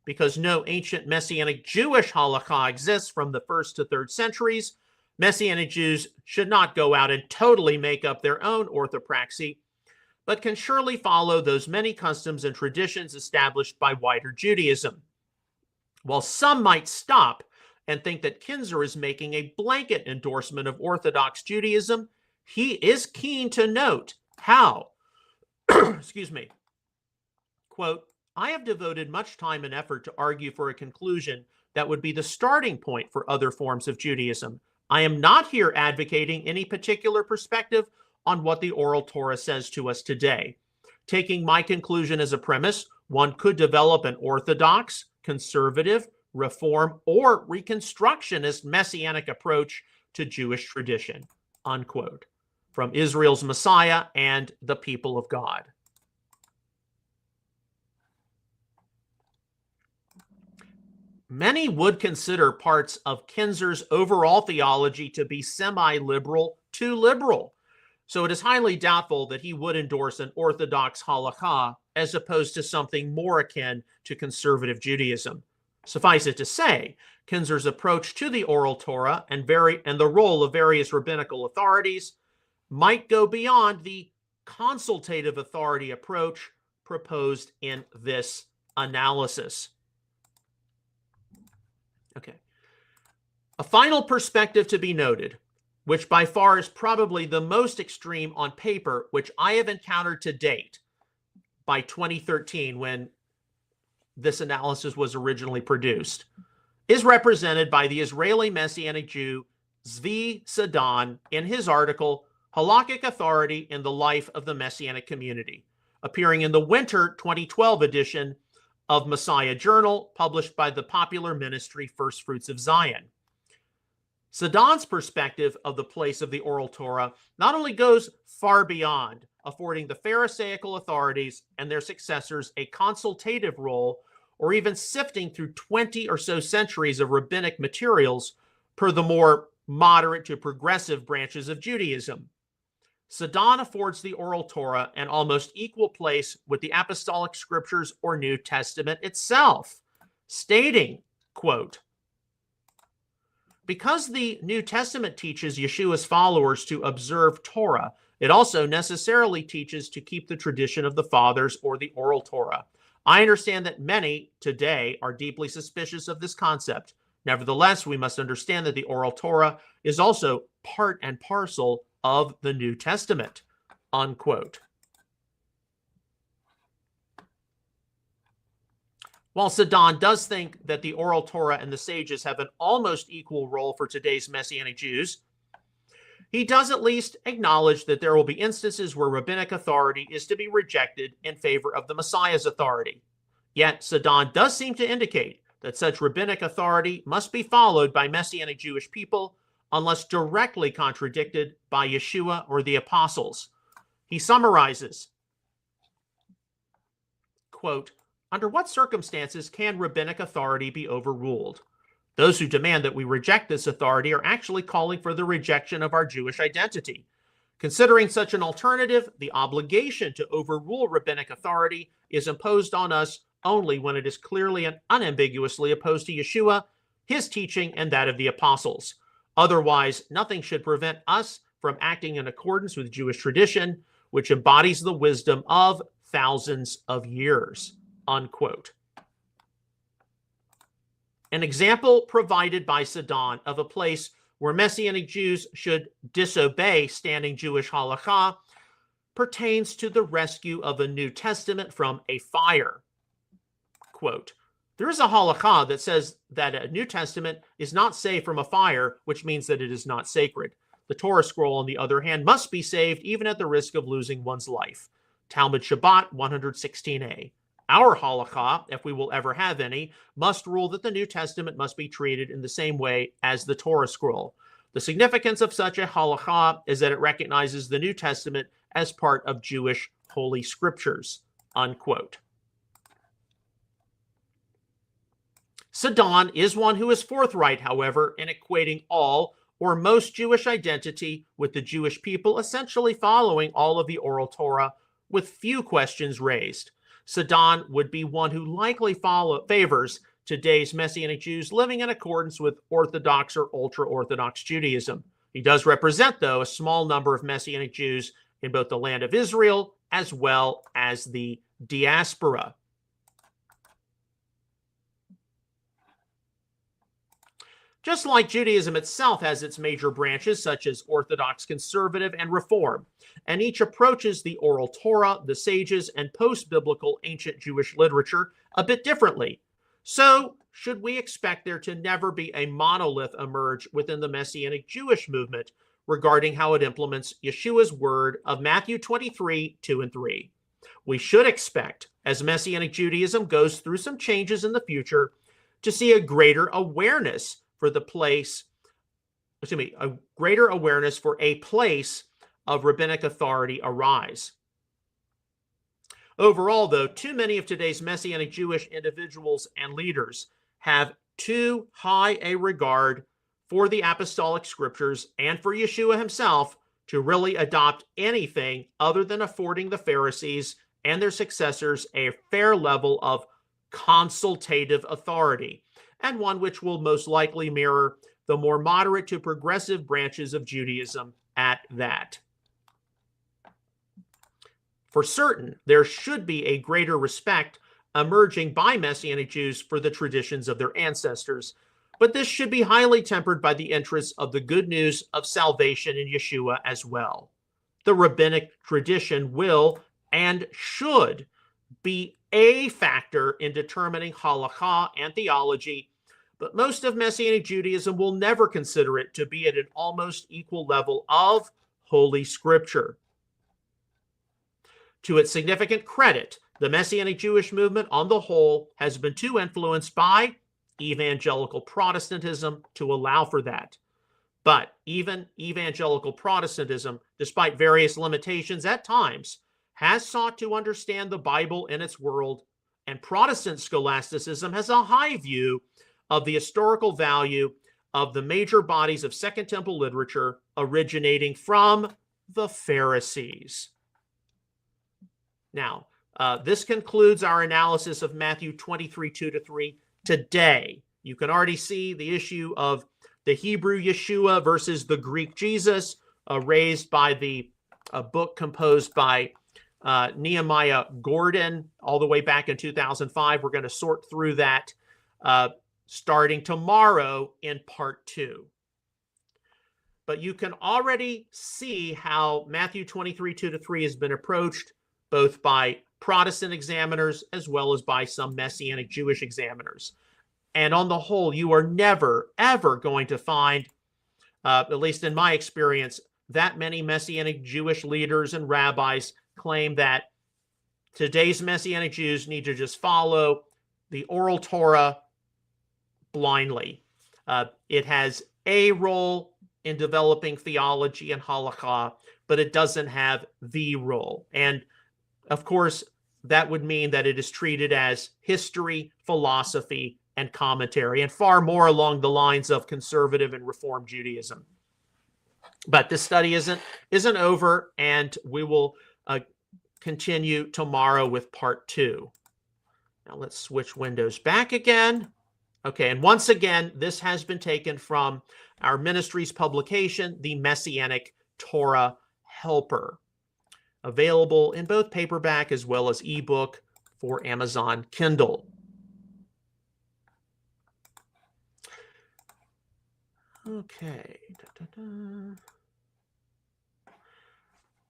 Because no ancient Messianic Jewish halakha exists from the 1st to 3rd centuries, Messianic Jews should not go out and totally make up their own orthopraxy, but can surely follow those many customs and traditions established by wider Judaism. While some might stop and think that Kinzer is making a blanket endorsement of Orthodox Judaism, he is keen to note how, excuse me, quote, I have devoted much time and effort to argue for a conclusion that would be the starting point for other forms of Judaism. I am not here advocating any particular perspective on what the oral Torah says to us today. Taking my conclusion as a premise, one could develop an orthodox, conservative, reform, or reconstructionist messianic approach to Jewish tradition, unquote. From Israel's Messiah and the People of God. Many would consider parts of Kinzer's overall theology to be semi-liberal to liberal, so it is highly doubtful that he would endorse an orthodox halakha as opposed to something more akin to conservative Judaism. Suffice it to say, Kinzer's approach to the oral Torah and the role of various rabbinical authorities might go beyond the consultative authority approach proposed in this analysis. Okay. A final perspective to be noted, which by far is probably the most extreme on paper, which I have encountered to date by 2013 when this analysis was originally produced, is represented by the Israeli Messianic Jew Zvi Sadan in his article, Halakhic Authority in the Life of the Messianic Community, appearing in the winter 2012 edition of Messiah Journal, published by the popular ministry First Fruits of Zion. Sadan's perspective of the place of the oral Torah not only goes far beyond affording the Pharisaical authorities and their successors a consultative role, or even sifting through 20 or so centuries of rabbinic materials per the more moderate to progressive branches of Judaism. Sadan affords the oral Torah an almost equal place with the apostolic scriptures or New Testament itself, stating, quote, because the New Testament teaches Yeshua's followers to observe Torah, it also necessarily teaches to keep the tradition of the fathers or the oral Torah. I understand that many today are deeply suspicious of this concept. Nevertheless, we must understand that the oral Torah is also part and parcel of the New Testament, unquote. While Sadan does think that the oral Torah and the sages have an almost equal role for today's Messianic Jews, he does at least acknowledge that there will be instances where rabbinic authority is to be rejected in favor of the Messiah's authority. Yet Sadan does seem to indicate that such rabbinic authority must be followed by Messianic Jewish people unless directly contradicted by Yeshua or the apostles. He summarizes, quote, under what circumstances can rabbinic authority be overruled? Those who demand that we reject this authority are actually calling for the rejection of our Jewish identity. Considering such an alternative, the obligation to overrule rabbinic authority is imposed on us only when it is clearly and unambiguously opposed to Yeshua, his teaching, and that of the apostles. Otherwise, nothing should prevent us from acting in accordance with Jewish tradition, which embodies the wisdom of thousands of years, unquote. An example provided by Sadan of a place where Messianic Jews should disobey standing Jewish halakha pertains to the rescue of a New Testament from a fire. Quote, there is a halakha that says that a New Testament is not saved from a fire, which means that it is not sacred. The Torah scroll, on the other hand, must be saved even at the risk of losing one's life. Talmud Shabbat 116a. Our halakha, if we will ever have any, must rule that the New Testament must be treated in the same way as the Torah scroll. The significance of such a halakha is that it recognizes the New Testament as part of Jewish holy scriptures, unquote. Sadan is one who is forthright, however, in equating all or most Jewish identity with the Jewish people, essentially following all of the oral Torah with few questions raised. Sadan would be one who likely favors today's Messianic Jews living in accordance with Orthodox or ultra-Orthodox Judaism. He does represent, though, a small number of Messianic Jews in both the land of Israel as well as the diaspora. Just like Judaism itself has its major branches, such as Orthodox, Conservative, and Reform, and each approaches the oral Torah, the sages, and post-biblical ancient Jewish literature a bit differently. So, should we expect there to never be a monolith emerge within the Messianic Jewish movement regarding how it implements Yeshua's word of Matthew 23, 2 and 3? We should expect, as Messianic Judaism goes through some changes in the future, to see a greater awareness for the place, a greater awareness for a place of rabbinic authority arise. Overall, though, too many of today's Messianic Jewish individuals and leaders have too high a regard for the apostolic scriptures and for Yeshua himself to really adopt anything other than affording the Pharisees and their successors a fair level of consultative authority, and one which will most likely mirror the more moderate to progressive branches of Judaism at that. For certain, there should be a greater respect emerging by Messianic Jews for the traditions of their ancestors, But this should be highly tempered by the interests of the good news of salvation in Yeshua as well. The rabbinic tradition will and should be a factor in determining halakha and theology, but most of Messianic Judaism will never consider it to be at an almost equal level of Holy Scripture. To its significant credit, the Messianic Jewish movement on the whole has been too influenced by evangelical Protestantism to allow for that. But even evangelical Protestantism, despite various limitations at times, has sought to understand the Bible in its world, and Protestant scholasticism has a high view of the historical value of the major bodies of Second Temple literature originating from the Pharisees. Now, this concludes our analysis of Matthew 23, 2-3 today. You can already see the issue of the Hebrew Yeshua versus the Greek Jesus, raised by the book composed by Nehemiah Gordon all the way back in 2005. We're going to sort through that starting tomorrow in part 2. But you can already see how Matthew 23, 2-3 has been approached both by Protestant examiners as well as by some Messianic Jewish examiners. And on the whole, you are never, ever going to find, at least in my experience, that many Messianic Jewish leaders and rabbis claim that today's Messianic Jews need to just follow the oral Torah blindly. It has a role in developing theology and halakha, but it doesn't have the role. And of course, that would mean that it is treated as history, philosophy, and commentary, and far more along the lines of conservative and Reform Judaism. But this study isn't over, and we will continue tomorrow with part 2. Now let's switch windows back again. Okay, and once again, this has been taken from our ministry's publication, the Messianic Torah Helper, available in both paperback as well as ebook for Amazon Kindle. Okay.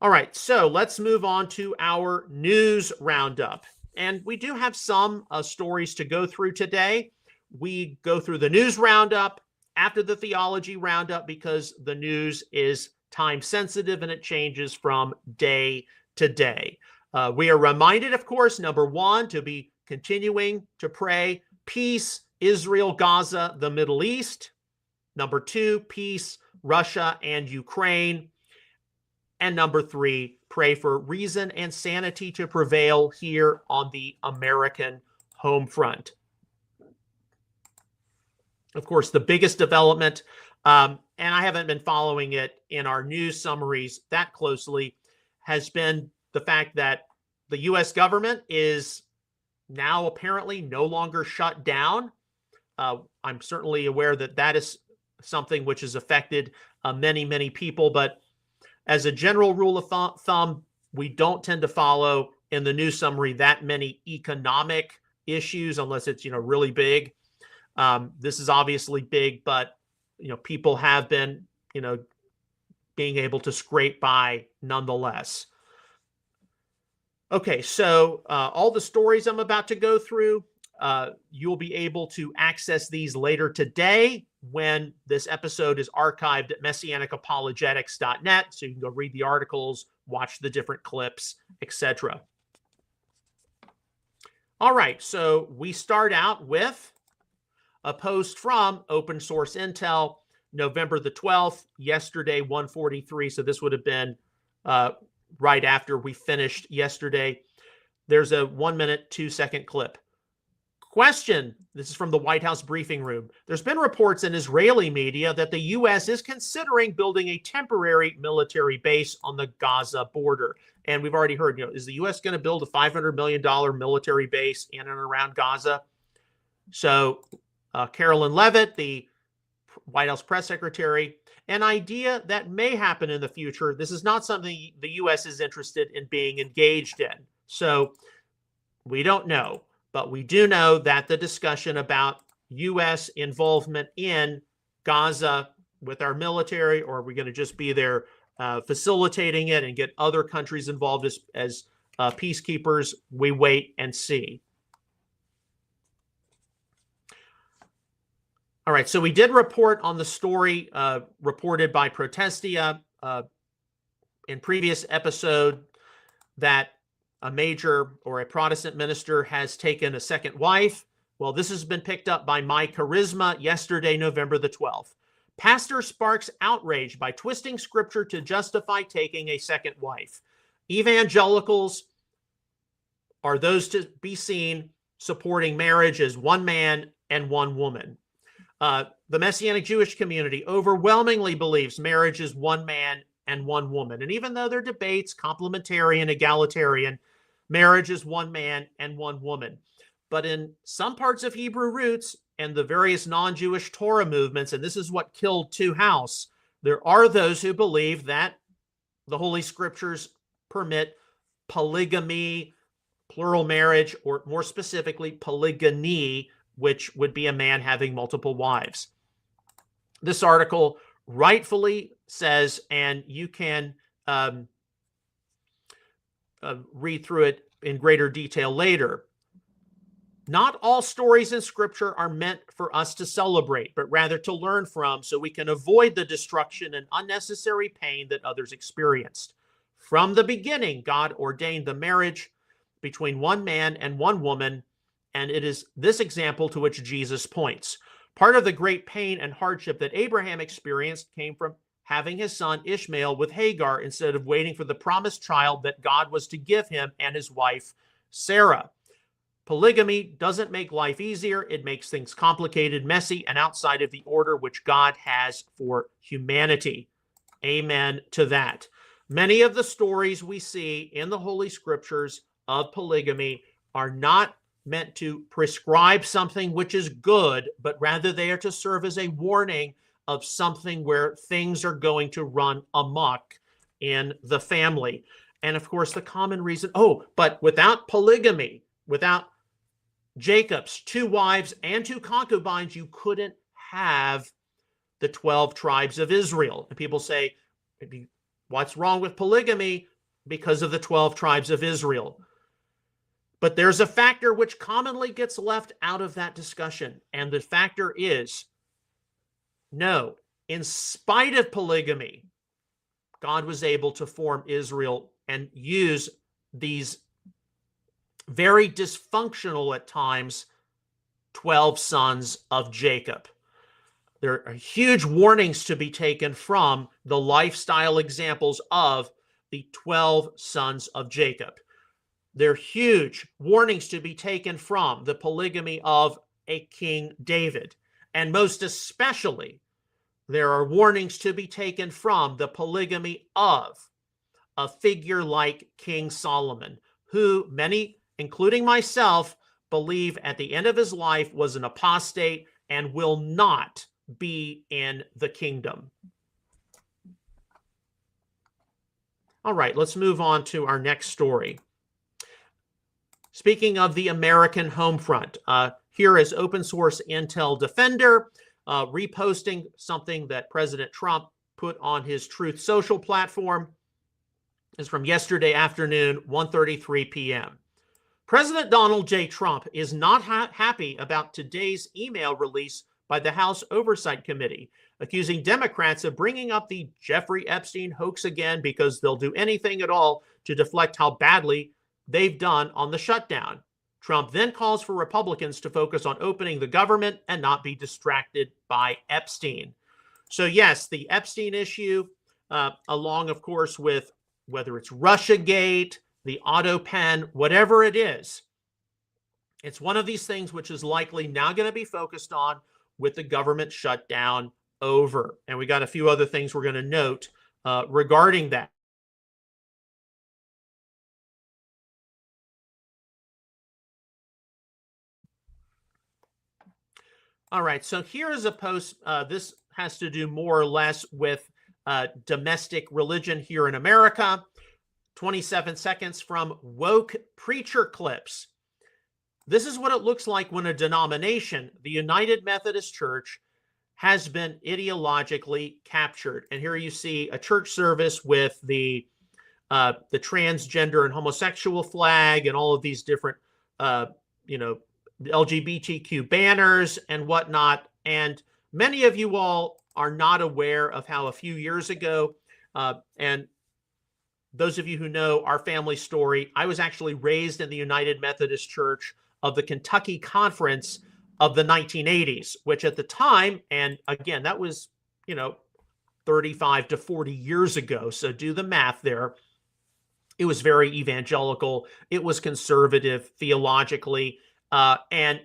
All right, so let's move on to our news roundup. And we do have some stories to go through today. We go through the news roundup after the theology roundup because the news is time sensitive and it changes from day to day. We are reminded, of course, number 1, to be continuing to pray peace, Israel, Gaza, the Middle East. Number 2, peace, Russia and Ukraine. And number 3, pray for reason and sanity to prevail here on the American home front. Of course, the biggest development, and I haven't been following it in our news summaries that closely, has been the fact that the U.S. government is now apparently no longer shut down. I'm certainly aware that that is something which has affected many, many people. But as a general rule of thumb, we don't tend to follow in the news summary that many economic issues unless it's, really big. This is obviously big, but, people have been, being able to scrape by nonetheless. Okay, so all the stories I'm about to go through, you'll be able to access these later today when this episode is archived at messianicapologetics.net, so you can go read the articles, watch the different clips, etc. All right, so we start out with a post from Open Source Intel, November the 12th, yesterday, 1:43. So this would have been right after we finished yesterday. There's a 1-minute, 2-second clip. Question, this is from the White House briefing room. There's been reports in Israeli media that the U.S. is considering building a temporary military base on the Gaza border. And we've already heard, is the U.S. going to build a $500 million military base in and around Gaza? So Carolyn Levitt, the White House press secretary, an idea that may happen in the future. This is not something the U.S. is interested in being engaged in. So we don't know, but we do know that the discussion about U.S. involvement in Gaza with our military, or are we going to just be there facilitating it and get other countries involved as peacekeepers? We wait and see. All right, so we did report on the story reported by Protestia in previous episode that a major or a Protestant minister has taken a second wife. Well, this has been picked up by My Charisma yesterday, November the 12th. Pastor sparks outrage by twisting scripture to justify taking a second wife. Evangelicals are those to be seen supporting marriage as one man and one woman. The Messianic Jewish community overwhelmingly believes marriage is one man and one woman. And even though there are debates, complementarian, egalitarian, marriage is one man and one woman. But in some parts of Hebrew roots and the various non-Jewish Torah movements, and this is what killed Two House, there are those who believe that the Holy Scriptures permit polygamy, plural marriage, or more specifically, polygyny, which would be a man having multiple wives. This article rightfully says, and you can read through it in greater detail later, not all stories in Scripture are meant for us to celebrate, but rather to learn from so we can avoid the destruction and unnecessary pain that others experienced. From the beginning, God ordained the marriage between one man and one woman, and it is this example to which Jesus points. Part of the great pain and hardship that Abraham experienced came from having his son Ishmael with Hagar instead of waiting for the promised child that God was to give him and his wife, Sarah. Polygamy doesn't make life easier. It makes things complicated, messy, and outside of the order which God has for humanity. Amen to that. Many of the stories we see in the Holy Scriptures of polygamy are not meant to prescribe something which is good, but rather they are to serve as a warning of something where things are going to run amok in the family. And of course, the common reason, but without polygamy, without Jacob's 2 wives and 2 concubines, you couldn't have the 12 tribes of Israel. And people say, what's wrong with polygamy? Because of the 12 tribes of Israel. But there's a factor which commonly gets left out of that discussion. And the factor is, no, in spite of polygamy, God was able to form Israel and use these very dysfunctional at times 12 sons of Jacob. There are huge warnings to be taken from the lifestyle examples of the 12 sons of Jacob. There are huge warnings to be taken from the polygamy of a King David. And most especially, there are warnings to be taken from the polygamy of a figure like King Solomon, who many, including myself, believe at the end of his life was an apostate and will not be in the kingdom. All right, let's move on to our next story. Speaking of the American home front, here is open source Intel Defender reposting something that President Trump put on his Truth Social platform. Is from yesterday afternoon, 1:33 p.m. President Donald J. Trump is not happy about today's email release by the House Oversight Committee, accusing Democrats of bringing up the Jeffrey Epstein hoax again because they'll do anything at all to deflect how badly they've done on the shutdown. Trump then calls for Republicans to focus on opening the government and not be distracted by Epstein. So yes, the Epstein issue, along, of course, with whether it's Russiagate, the auto pen, whatever it is, it's one of these things which is likely now going to be focused on with the government shutdown over. And we got a few other things we're going to note regarding that. All right, so here is a post. This has to do more or less with domestic religion here in America. 27 seconds from Woke Preacher Clips. this is what it looks like when a denomination, the United Methodist Church, has been ideologically captured. And here you see a church service with the transgender and homosexual flag and all of these different, LGBTQ banners and whatnot. And many of you all are not aware of how a few years ago, and those of you who know our family story, I was actually raised in the United Methodist Church of the Kentucky Conference of the 1980s, which at the time, and again, that was, 35 to 40 years ago. So do the math there. It was very evangelical. It was conservative theologically, and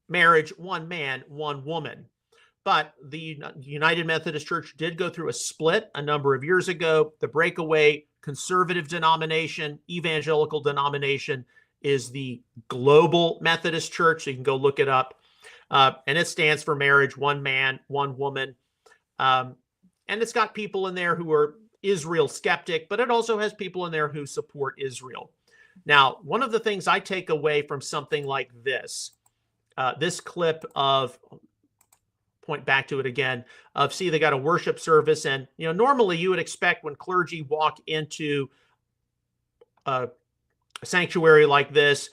marriage, one man, one woman. But the United Methodist Church did go through a split a number of years ago. The breakaway conservative denomination, evangelical denomination, is the Global Methodist Church. So you can go look it up. And it stands for marriage, one man, one woman. And it's got people in there who are Israel skeptic, but it also has people in there who support Israel. Now, one of the things I take away from something like this, this clip of, point back to it again, of see, they got a worship service, and normally you would expect when clergy walk into a sanctuary like this,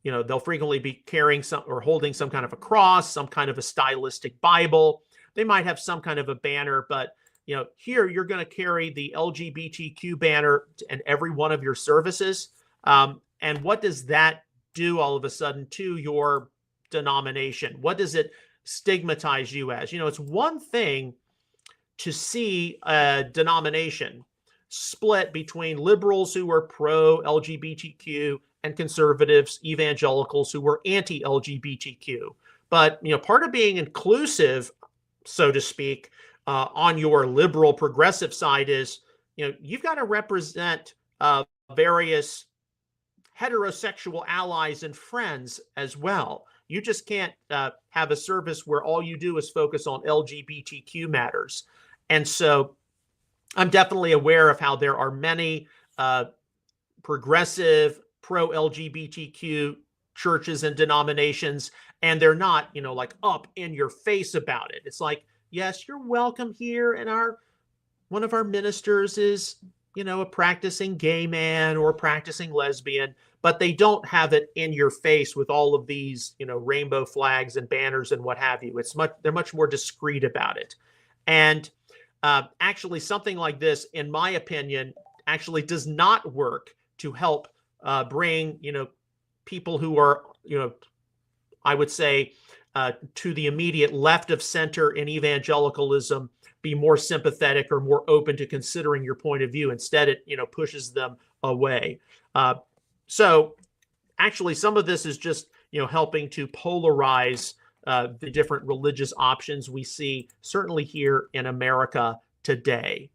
they'll frequently be carrying some or holding some kind of a cross, some kind of a stylistic Bible. They might have some kind of a banner, but here you're going to carry the LGBTQ banner in every one of your services. And what does that do all of a sudden to your denomination? What does it stigmatize you as? It's one thing to see a denomination split between liberals who are pro-LGBTQ and conservatives, evangelicals who were anti-LGBTQ. But, part of being inclusive, so to speak, on your liberal progressive side is, you've got to represent various heterosexual allies and friends as well. You just can't have a service where all you do is focus on LGBTQ matters. And so I'm definitely aware of how there are many progressive, pro-LGBTQ churches and denominations, and they're not, like up in your face about it. It's like, yes, you're welcome here, and one of our ministers is, a practicing gay man or practicing lesbian, but they don't have it in your face with all of these, rainbow flags and banners and what have you. They're much more discreet about it. And actually, something like this, in my opinion, actually does not work to help bring, people who are, I would say, to the immediate left of center in evangelicalism, be more sympathetic or more open to considering your point of view. Instead, it, pushes them away. So actually, some of this is just, helping to polarize the different religious options we see, certainly here in America today.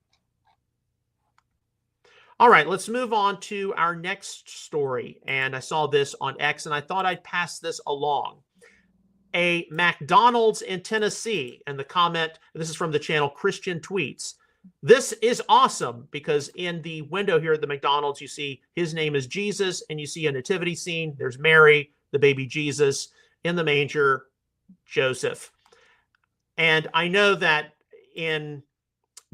All right, let's move on to our next story. And I saw this on X, and I thought I'd pass this along. A McDonald's in Tennessee, and the comment, this is from the channel Christian Tweets. This is awesome because in the window here at the McDonald's, you see his name is Jesus, and you see a nativity scene. There's Mary, the baby Jesus, in the manger, Joseph. And I know that in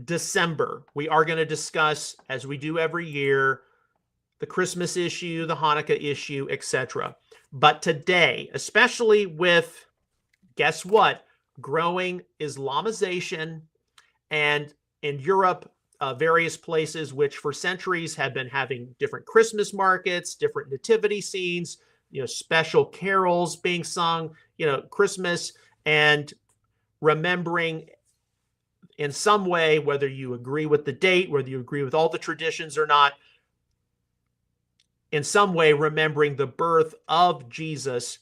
December, we are going to discuss, as we do every year, the Christmas issue, the Hanukkah issue, etc. But today, especially with, guess what, growing Islamization, and in Europe, various places which for centuries have been having different Christmas markets, different nativity scenes, special carols being sung, Christmas, and remembering in some way, whether you agree with the date, whether you agree with all the traditions or not, in some way remembering the birth of Jesus.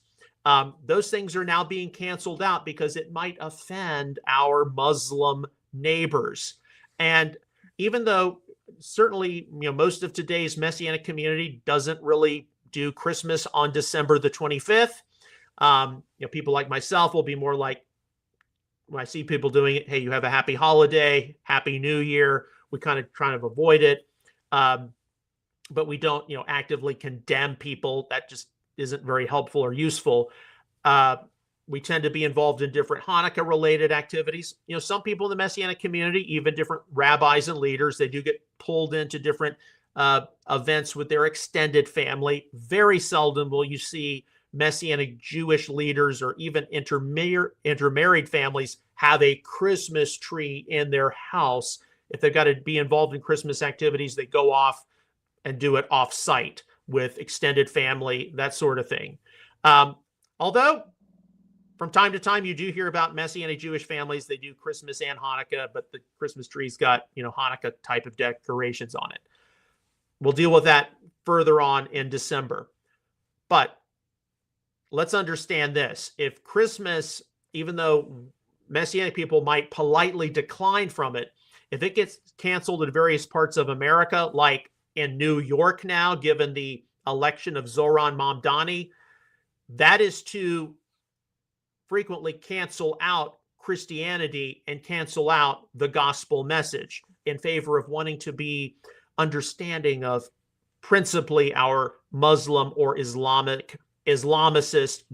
Those things are now being canceled out because it might offend our Muslim neighbors. And even though certainly, most of today's Messianic community doesn't really do Christmas on December the 25th, people like myself will be more like, when I see people doing it, hey, you have a happy holiday, happy New Year. We kind of try to avoid it. But we don't, actively condemn people. That just isn't very helpful or useful. We tend to be involved in different Hanukkah-related activities. Some people in the Messianic community, even different rabbis and leaders, they do get pulled into different events with their extended family. Very seldom will you see Messianic Jewish leaders or even intermarried families have a Christmas tree in their house. If they've got to be involved in Christmas activities, they go off and do it off-site with extended family, that sort of thing. Although, from time to time, you do hear about Messianic Jewish families. They do Christmas and Hanukkah, but the Christmas tree's got, Hanukkah type of decorations on it. We'll deal with that further on in December. But let's understand this. If Christmas, even though Messianic people might politely decline from it, if it gets canceled in various parts of America, like in New York now, given the election of Zoran Mamdani, that is to frequently cancel out Christianity and cancel out the gospel message in favor of wanting to be understanding of principally our Muslim or Islamicist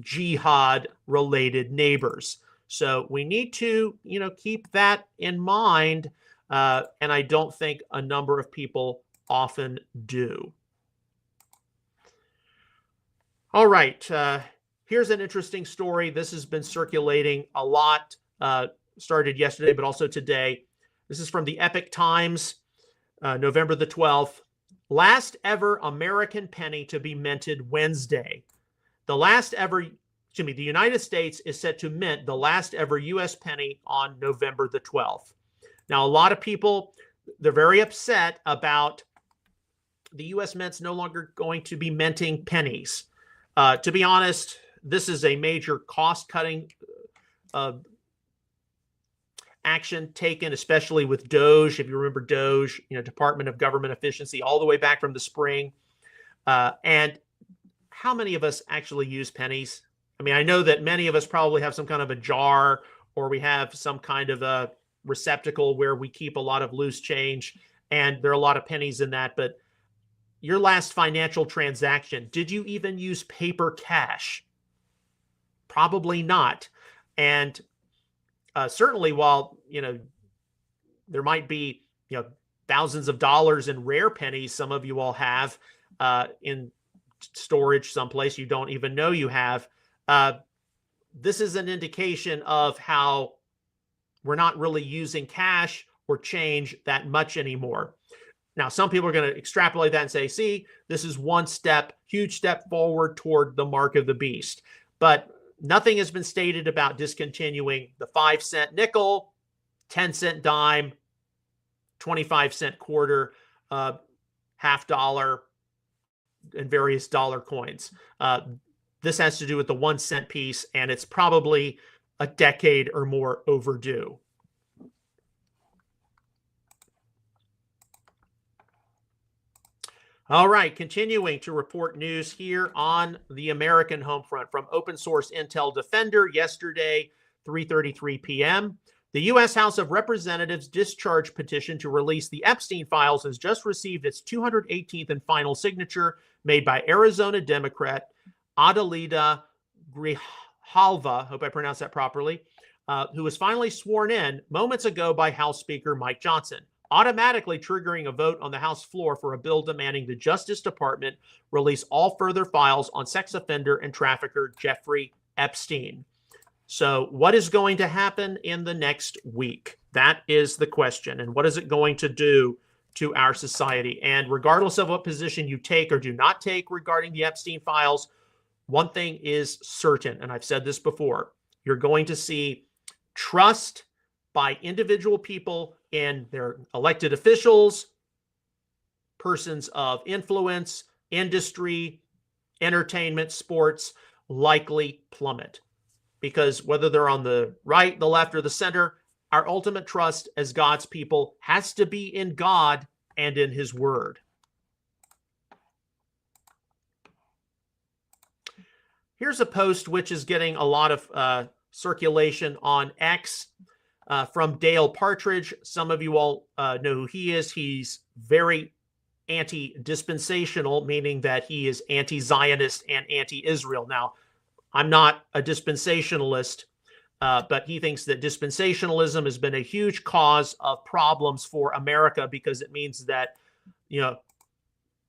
jihad related neighbors. So we need to, keep that in mind. And I don't think a number of people often do. All right. Here's an interesting story. This has been circulating a lot, started yesterday, but also today. This is from the Epoch Times, November the 12th. Last ever American penny to be minted Wednesday. The United States is set to mint the last ever U.S. penny on November the 12th. Now, a lot of people, they're very upset about the U.S. Mint's no longer going to be minting pennies. To be honest, this is a major cost-cutting action taken, especially with Doge. If you remember Doge, Department of Government Efficiency, all the way back from the spring. And how many of us actually use pennies? I mean, I know that many of us probably have some kind of a jar, or we have some kind of a receptacle where we keep a lot of loose change, and there are a lot of pennies in that. But your last financial transaction, did you even use paper cash? Probably not. And certainly, while there might be thousands of dollars in rare pennies some of you all have in storage someplace you don't even know you have, this is an indication of how we're not really using cash or change that much anymore. Now, some people are going to extrapolate that and say, see, this is one step, huge step forward toward the mark of the beast. But nothing has been stated about discontinuing the 5-cent nickel, 10-cent dime, 25-cent quarter, half dollar, and various dollar coins. This has to do with the 1-cent piece, and it's probably a decade or more overdue. All right, continuing to report news here on the American home front from Open Source Intel Defender yesterday, 3:33 p.m. The U.S. House of Representatives discharge petition to release the Epstein files has just received its 218th and final signature, made by Arizona Democrat Adelida Grijalva, hope I pronounced that properly, who was finally sworn in moments ago by House Speaker Mike Johnson, automatically triggering a vote on the House floor for a bill demanding the Justice Department release all further files on sex offender and trafficker Jeffrey Epstein. So what is going to happen in the next week? That is the question. And what is it going to do to our society? And regardless of what position you take or do not take regarding the Epstein files, one thing is certain, and I've said this before, you're going to see trust by individual people in their elected officials, persons of influence, industry, entertainment, sports, likely plummet. Because whether they're on the right, the left, or the center, our ultimate trust as God's people has to be in God and in His Word. Here's a post which is getting a lot of circulation on X from Dale Partridge. Some of you all know who he is. He's very anti-dispensational, meaning that he is anti-Zionist and anti-Israel. Now, I'm not a dispensationalist, but he thinks that dispensationalism has been a huge cause of problems for America because it means that,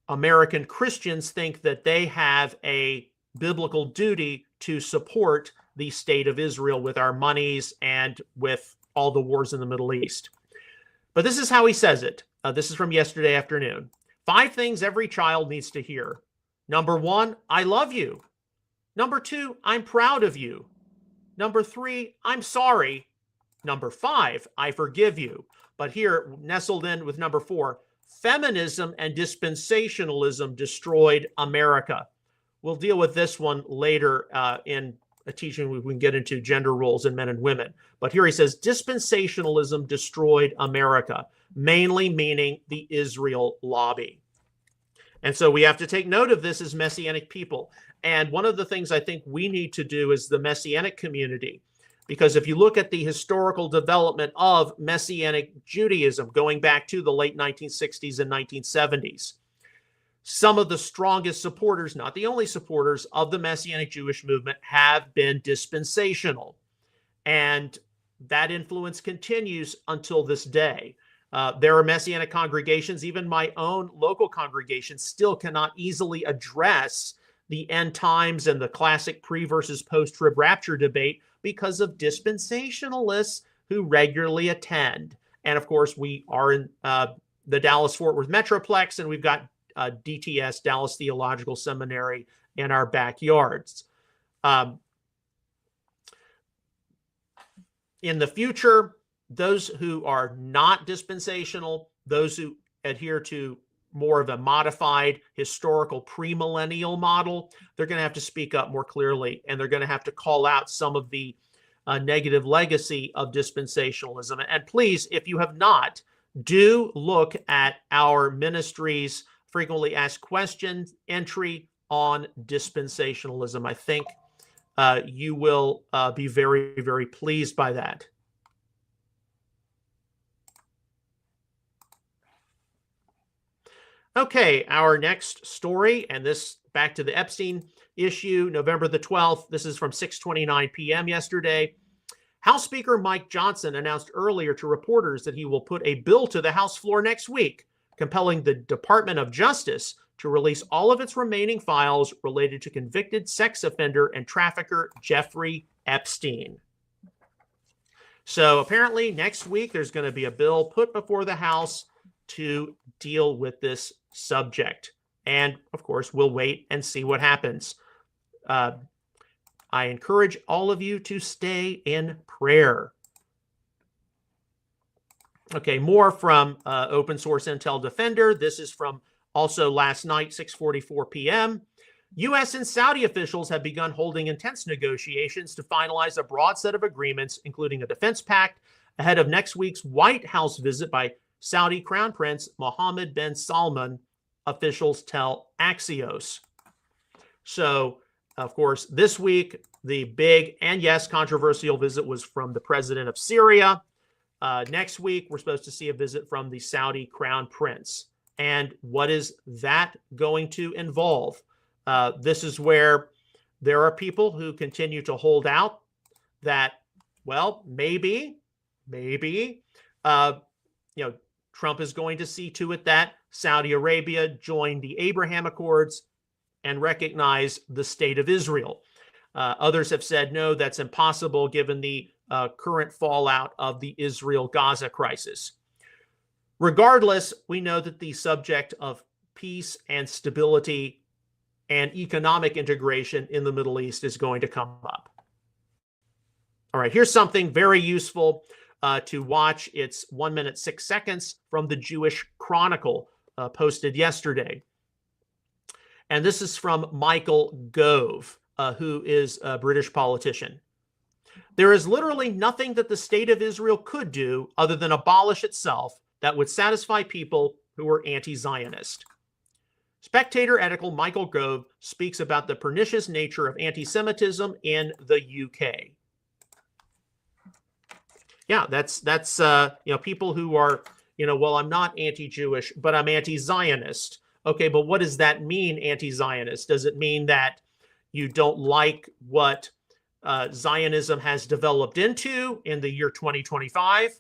American Christians think that they have a biblical duty to support the state of Israel with our monies and with all the wars in the Middle East. But this is how he says it. This is from yesterday afternoon. 5 things every child needs to hear. Number 1, I love you. Number 2, I'm proud of you. Number 3, I'm sorry. Number 5, I forgive you. But here, nestled in with number 4, feminism and dispensationalism destroyed America. We'll deal with this one later in a teaching. We can get into gender roles in men and women. But here he says, dispensationalism destroyed America, mainly meaning the Israel lobby. And so we have to take note of this as Messianic people. And one of the things I think we need to do as the Messianic community, because if you look at the historical development of Messianic Judaism going back to the late 1960s and 1970s, some of the strongest supporters, not the only supporters, of the Messianic Jewish movement have been dispensational. And that influence continues until this day. There are Messianic congregations, even my own local congregation, still cannot easily address the end times and the classic pre versus post-trib rapture debate because of dispensationalists who regularly attend. And of course, we are in the Dallas-Fort Worth Metroplex, and we've got DTS, Dallas Theological Seminary, in our backyards. In the future, those who are not dispensational, those who adhere to more of a modified historical premillennial model, they're going to have to speak up more clearly, and they're going to have to call out some of the negative legacy of dispensationalism. And please, if you have not, do look at our ministry's frequently asked questions entry on dispensationalism. I think you will be very, very pleased by that. Okay, our next story, and this back to the Epstein issue, November the 12th. This is from 6:29 p.m. yesterday. House Speaker Mike Johnson announced earlier to reporters that he will put a bill to the House floor next week, compelling the Department of Justice to release all of its remaining files related to convicted sex offender and trafficker Jeffrey Epstein. So apparently next week there's going to be a bill put before the House to deal with this subject. And of course, we'll wait and see what happens. I encourage all of you to stay in prayer. Okay, more from Open Source Intel Defender. This is from also last night, 6:44 p.m. U.S. and Saudi officials have begun holding intense negotiations to finalize a broad set of agreements, including a defense pact, ahead of next week's White House visit by Saudi Crown Prince Mohammed bin Salman, officials tell Axios. So, of course, this week, the big and yes, controversial visit was from the president of Syria. Next week, we're supposed to see a visit from the Saudi Crown Prince. And what is that going to involve? This is where there are people who continue to hold out that, well, maybe, Trump is going to see to it that Saudi Arabia join the Abraham Accords and recognize the state of Israel. Others have said, no, that's impossible given the current fallout of the Israel-Gaza crisis. Regardless, we know that the subject of peace and stability and economic integration in the Middle East is going to come up. All right, here's something very useful to watch. It's 1 minute, 6 seconds from the Jewish Chronicle, posted yesterday. And this is from Michael Gove, who is a British politician. There is literally nothing that the state of Israel could do other than abolish itself that would satisfy people who are anti-Zionist. Spectator editor Michael Gove speaks about the pernicious nature of anti-Semitism in the UK. Yeah, that's people who are well, I'm not anti-Jewish, but I'm anti-Zionist. Okay, but what does that mean, anti-Zionist? Does it mean that you don't like what Zionism has developed into in the year 2025,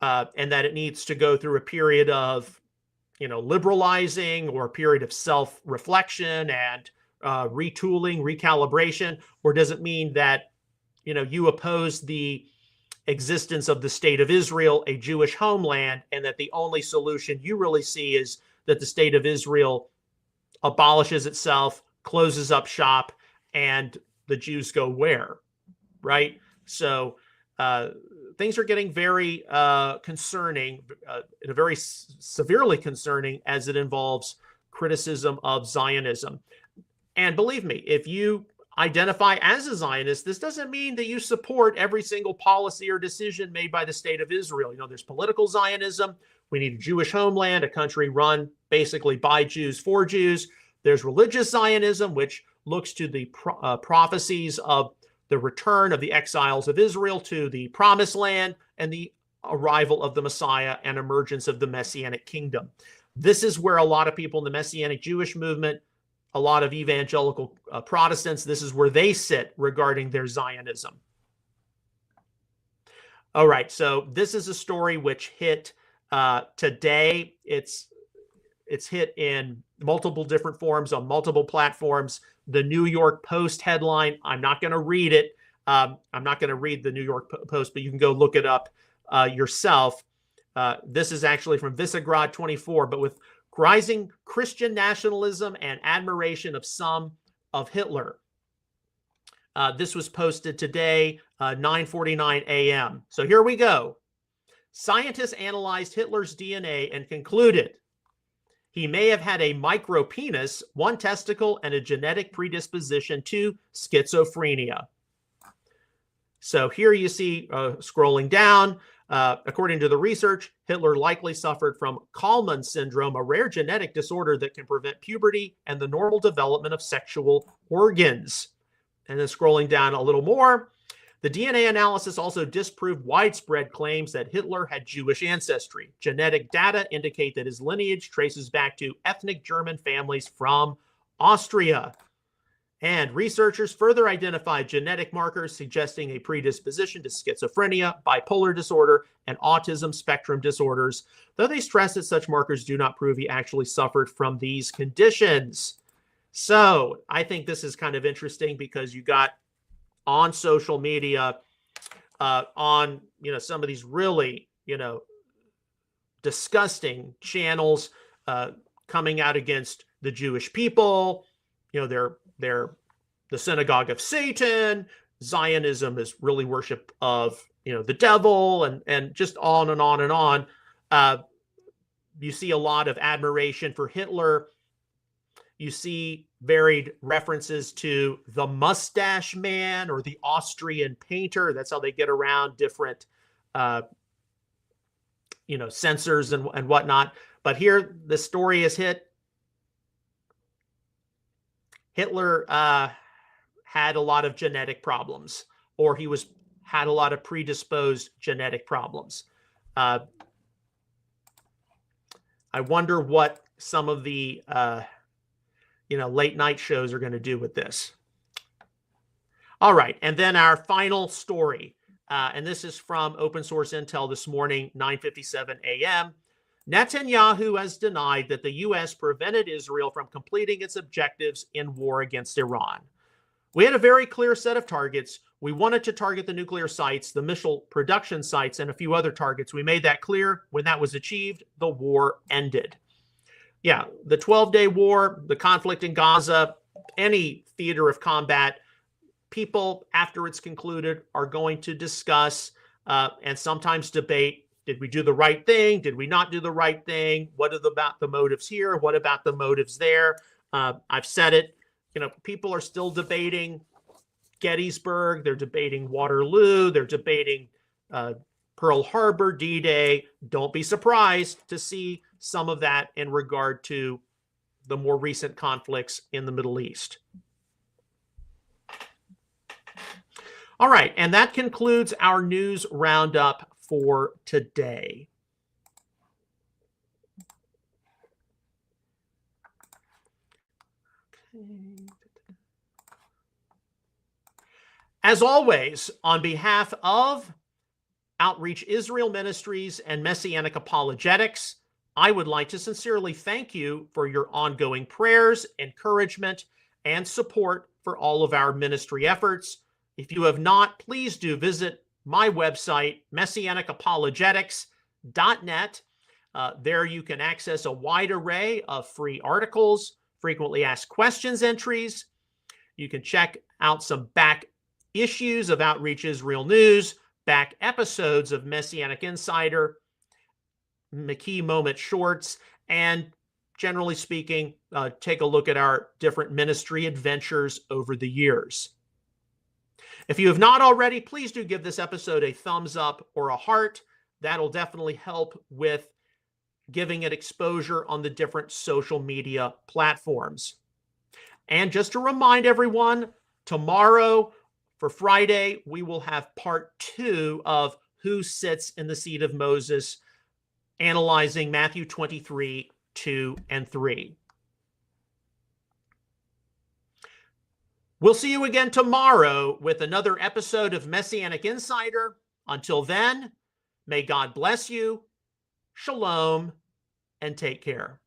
and that it needs to go through a period of, liberalizing, or a period of self-reflection and retooling, recalibration? Or does it mean that, you oppose the existence of the state of Israel, a Jewish homeland, and that the only solution you really see is that the state of Israel abolishes itself, closes up shop, and the Jews go where, right? So things are getting very concerning, very severely concerning, as it involves criticism of Zionism. And believe me, if you identify as a Zionist, this doesn't mean that you support every single policy or decision made by the state of Israel. There's political Zionism. We need a Jewish homeland, a country run basically by Jews for Jews. There's religious Zionism, which looks to the prophecies of the return of the exiles of Israel to the promised land and the arrival of the Messiah and emergence of the Messianic kingdom. This is where a lot of people in the Messianic Jewish movement, a lot of evangelical Protestants, this is where they sit regarding their Zionism. All right, so this is a story which hit today. It's hit in multiple different forms on multiple platforms. The New York Post headline, I'm not going to read it. I'm not going to read the New York Post, but you can go look it up yourself. This is actually from Visegrad 24, but with rising Christian nationalism and admiration of some of Hitler. This was posted today, 9:49 a.m. So here we go. Scientists analyzed Hitler's DNA and concluded he may have had a micropenis, one testicle, and a genetic predisposition to schizophrenia. So here you see, scrolling down, according to the research, Hitler likely suffered from Kallmann syndrome, a rare genetic disorder that can prevent puberty and the normal development of sexual organs. And then scrolling down a little more, the DNA analysis also disproved widespread claims that Hitler had Jewish ancestry. Genetic data indicate that his lineage traces back to ethnic German families from Austria. And researchers further identified genetic markers suggesting a predisposition to schizophrenia, bipolar disorder, and autism spectrum disorders, though they stress that such markers do not prove he actually suffered from these conditions. So I think this is kind of interesting because you got on social media, on some of these really disgusting channels coming out against the Jewish people. They're the synagogue of Satan. Zionism is really worship of the devil, and just on and on and on. You see a lot of admiration for Hitler. You see varied references to the mustache man or the Austrian painter. That's how they get around different, censors and whatnot. But here, the story is hit. Hitler had a lot of genetic problems, or he had a lot of predisposed genetic problems. I wonder what some of the late night shows are going to do with this. All right. And then our final story. And this is from Open Source Intel this morning, 9:57 a.m. Netanyahu has denied that the U.S. prevented Israel from completing its objectives in war against Iran. We had a very clear set of targets. We wanted to target the nuclear sites, the missile production sites, and a few other targets. We made that clear. When that was achieved, the war ended. Yeah, the 12-day war, the conflict in Gaza, any theater of combat, people, after it's concluded, are going to discuss and sometimes debate, did we do the right thing? Did we not do the right thing? What about the motives here? What about the motives there? I've said it, people are still debating Gettysburg. They're debating Waterloo. They're debating Pearl Harbor, D-Day. Don't be surprised to see some of that in regard to the more recent conflicts in the Middle East. All right, and that concludes our news roundup for today. As always, on behalf of Outreach Israel Ministries and Messianic Apologetics, I would like to sincerely thank you for your ongoing prayers, encouragement, and support for all of our ministry efforts. If you have not, please do visit my website, messianicapologetics.net. There you can access a wide array of free articles, frequently asked questions entries. You can check out some back issues of Outreach Israel News, back episodes of Messianic Insider, McKee Moment Shorts, and generally speaking, take a look at our different ministry adventures over the years. If you have not already, please do give this episode a thumbs up or a heart. That'll definitely help with giving it exposure on the different social media platforms. And just to remind everyone, tomorrow for Friday, we will have part 2 of Who Sits in the Seat of Moses, analyzing Matthew 23, 2 and 3. We'll see you again tomorrow with another episode of Messianic Insider. Until then, may God bless you, shalom, and take care.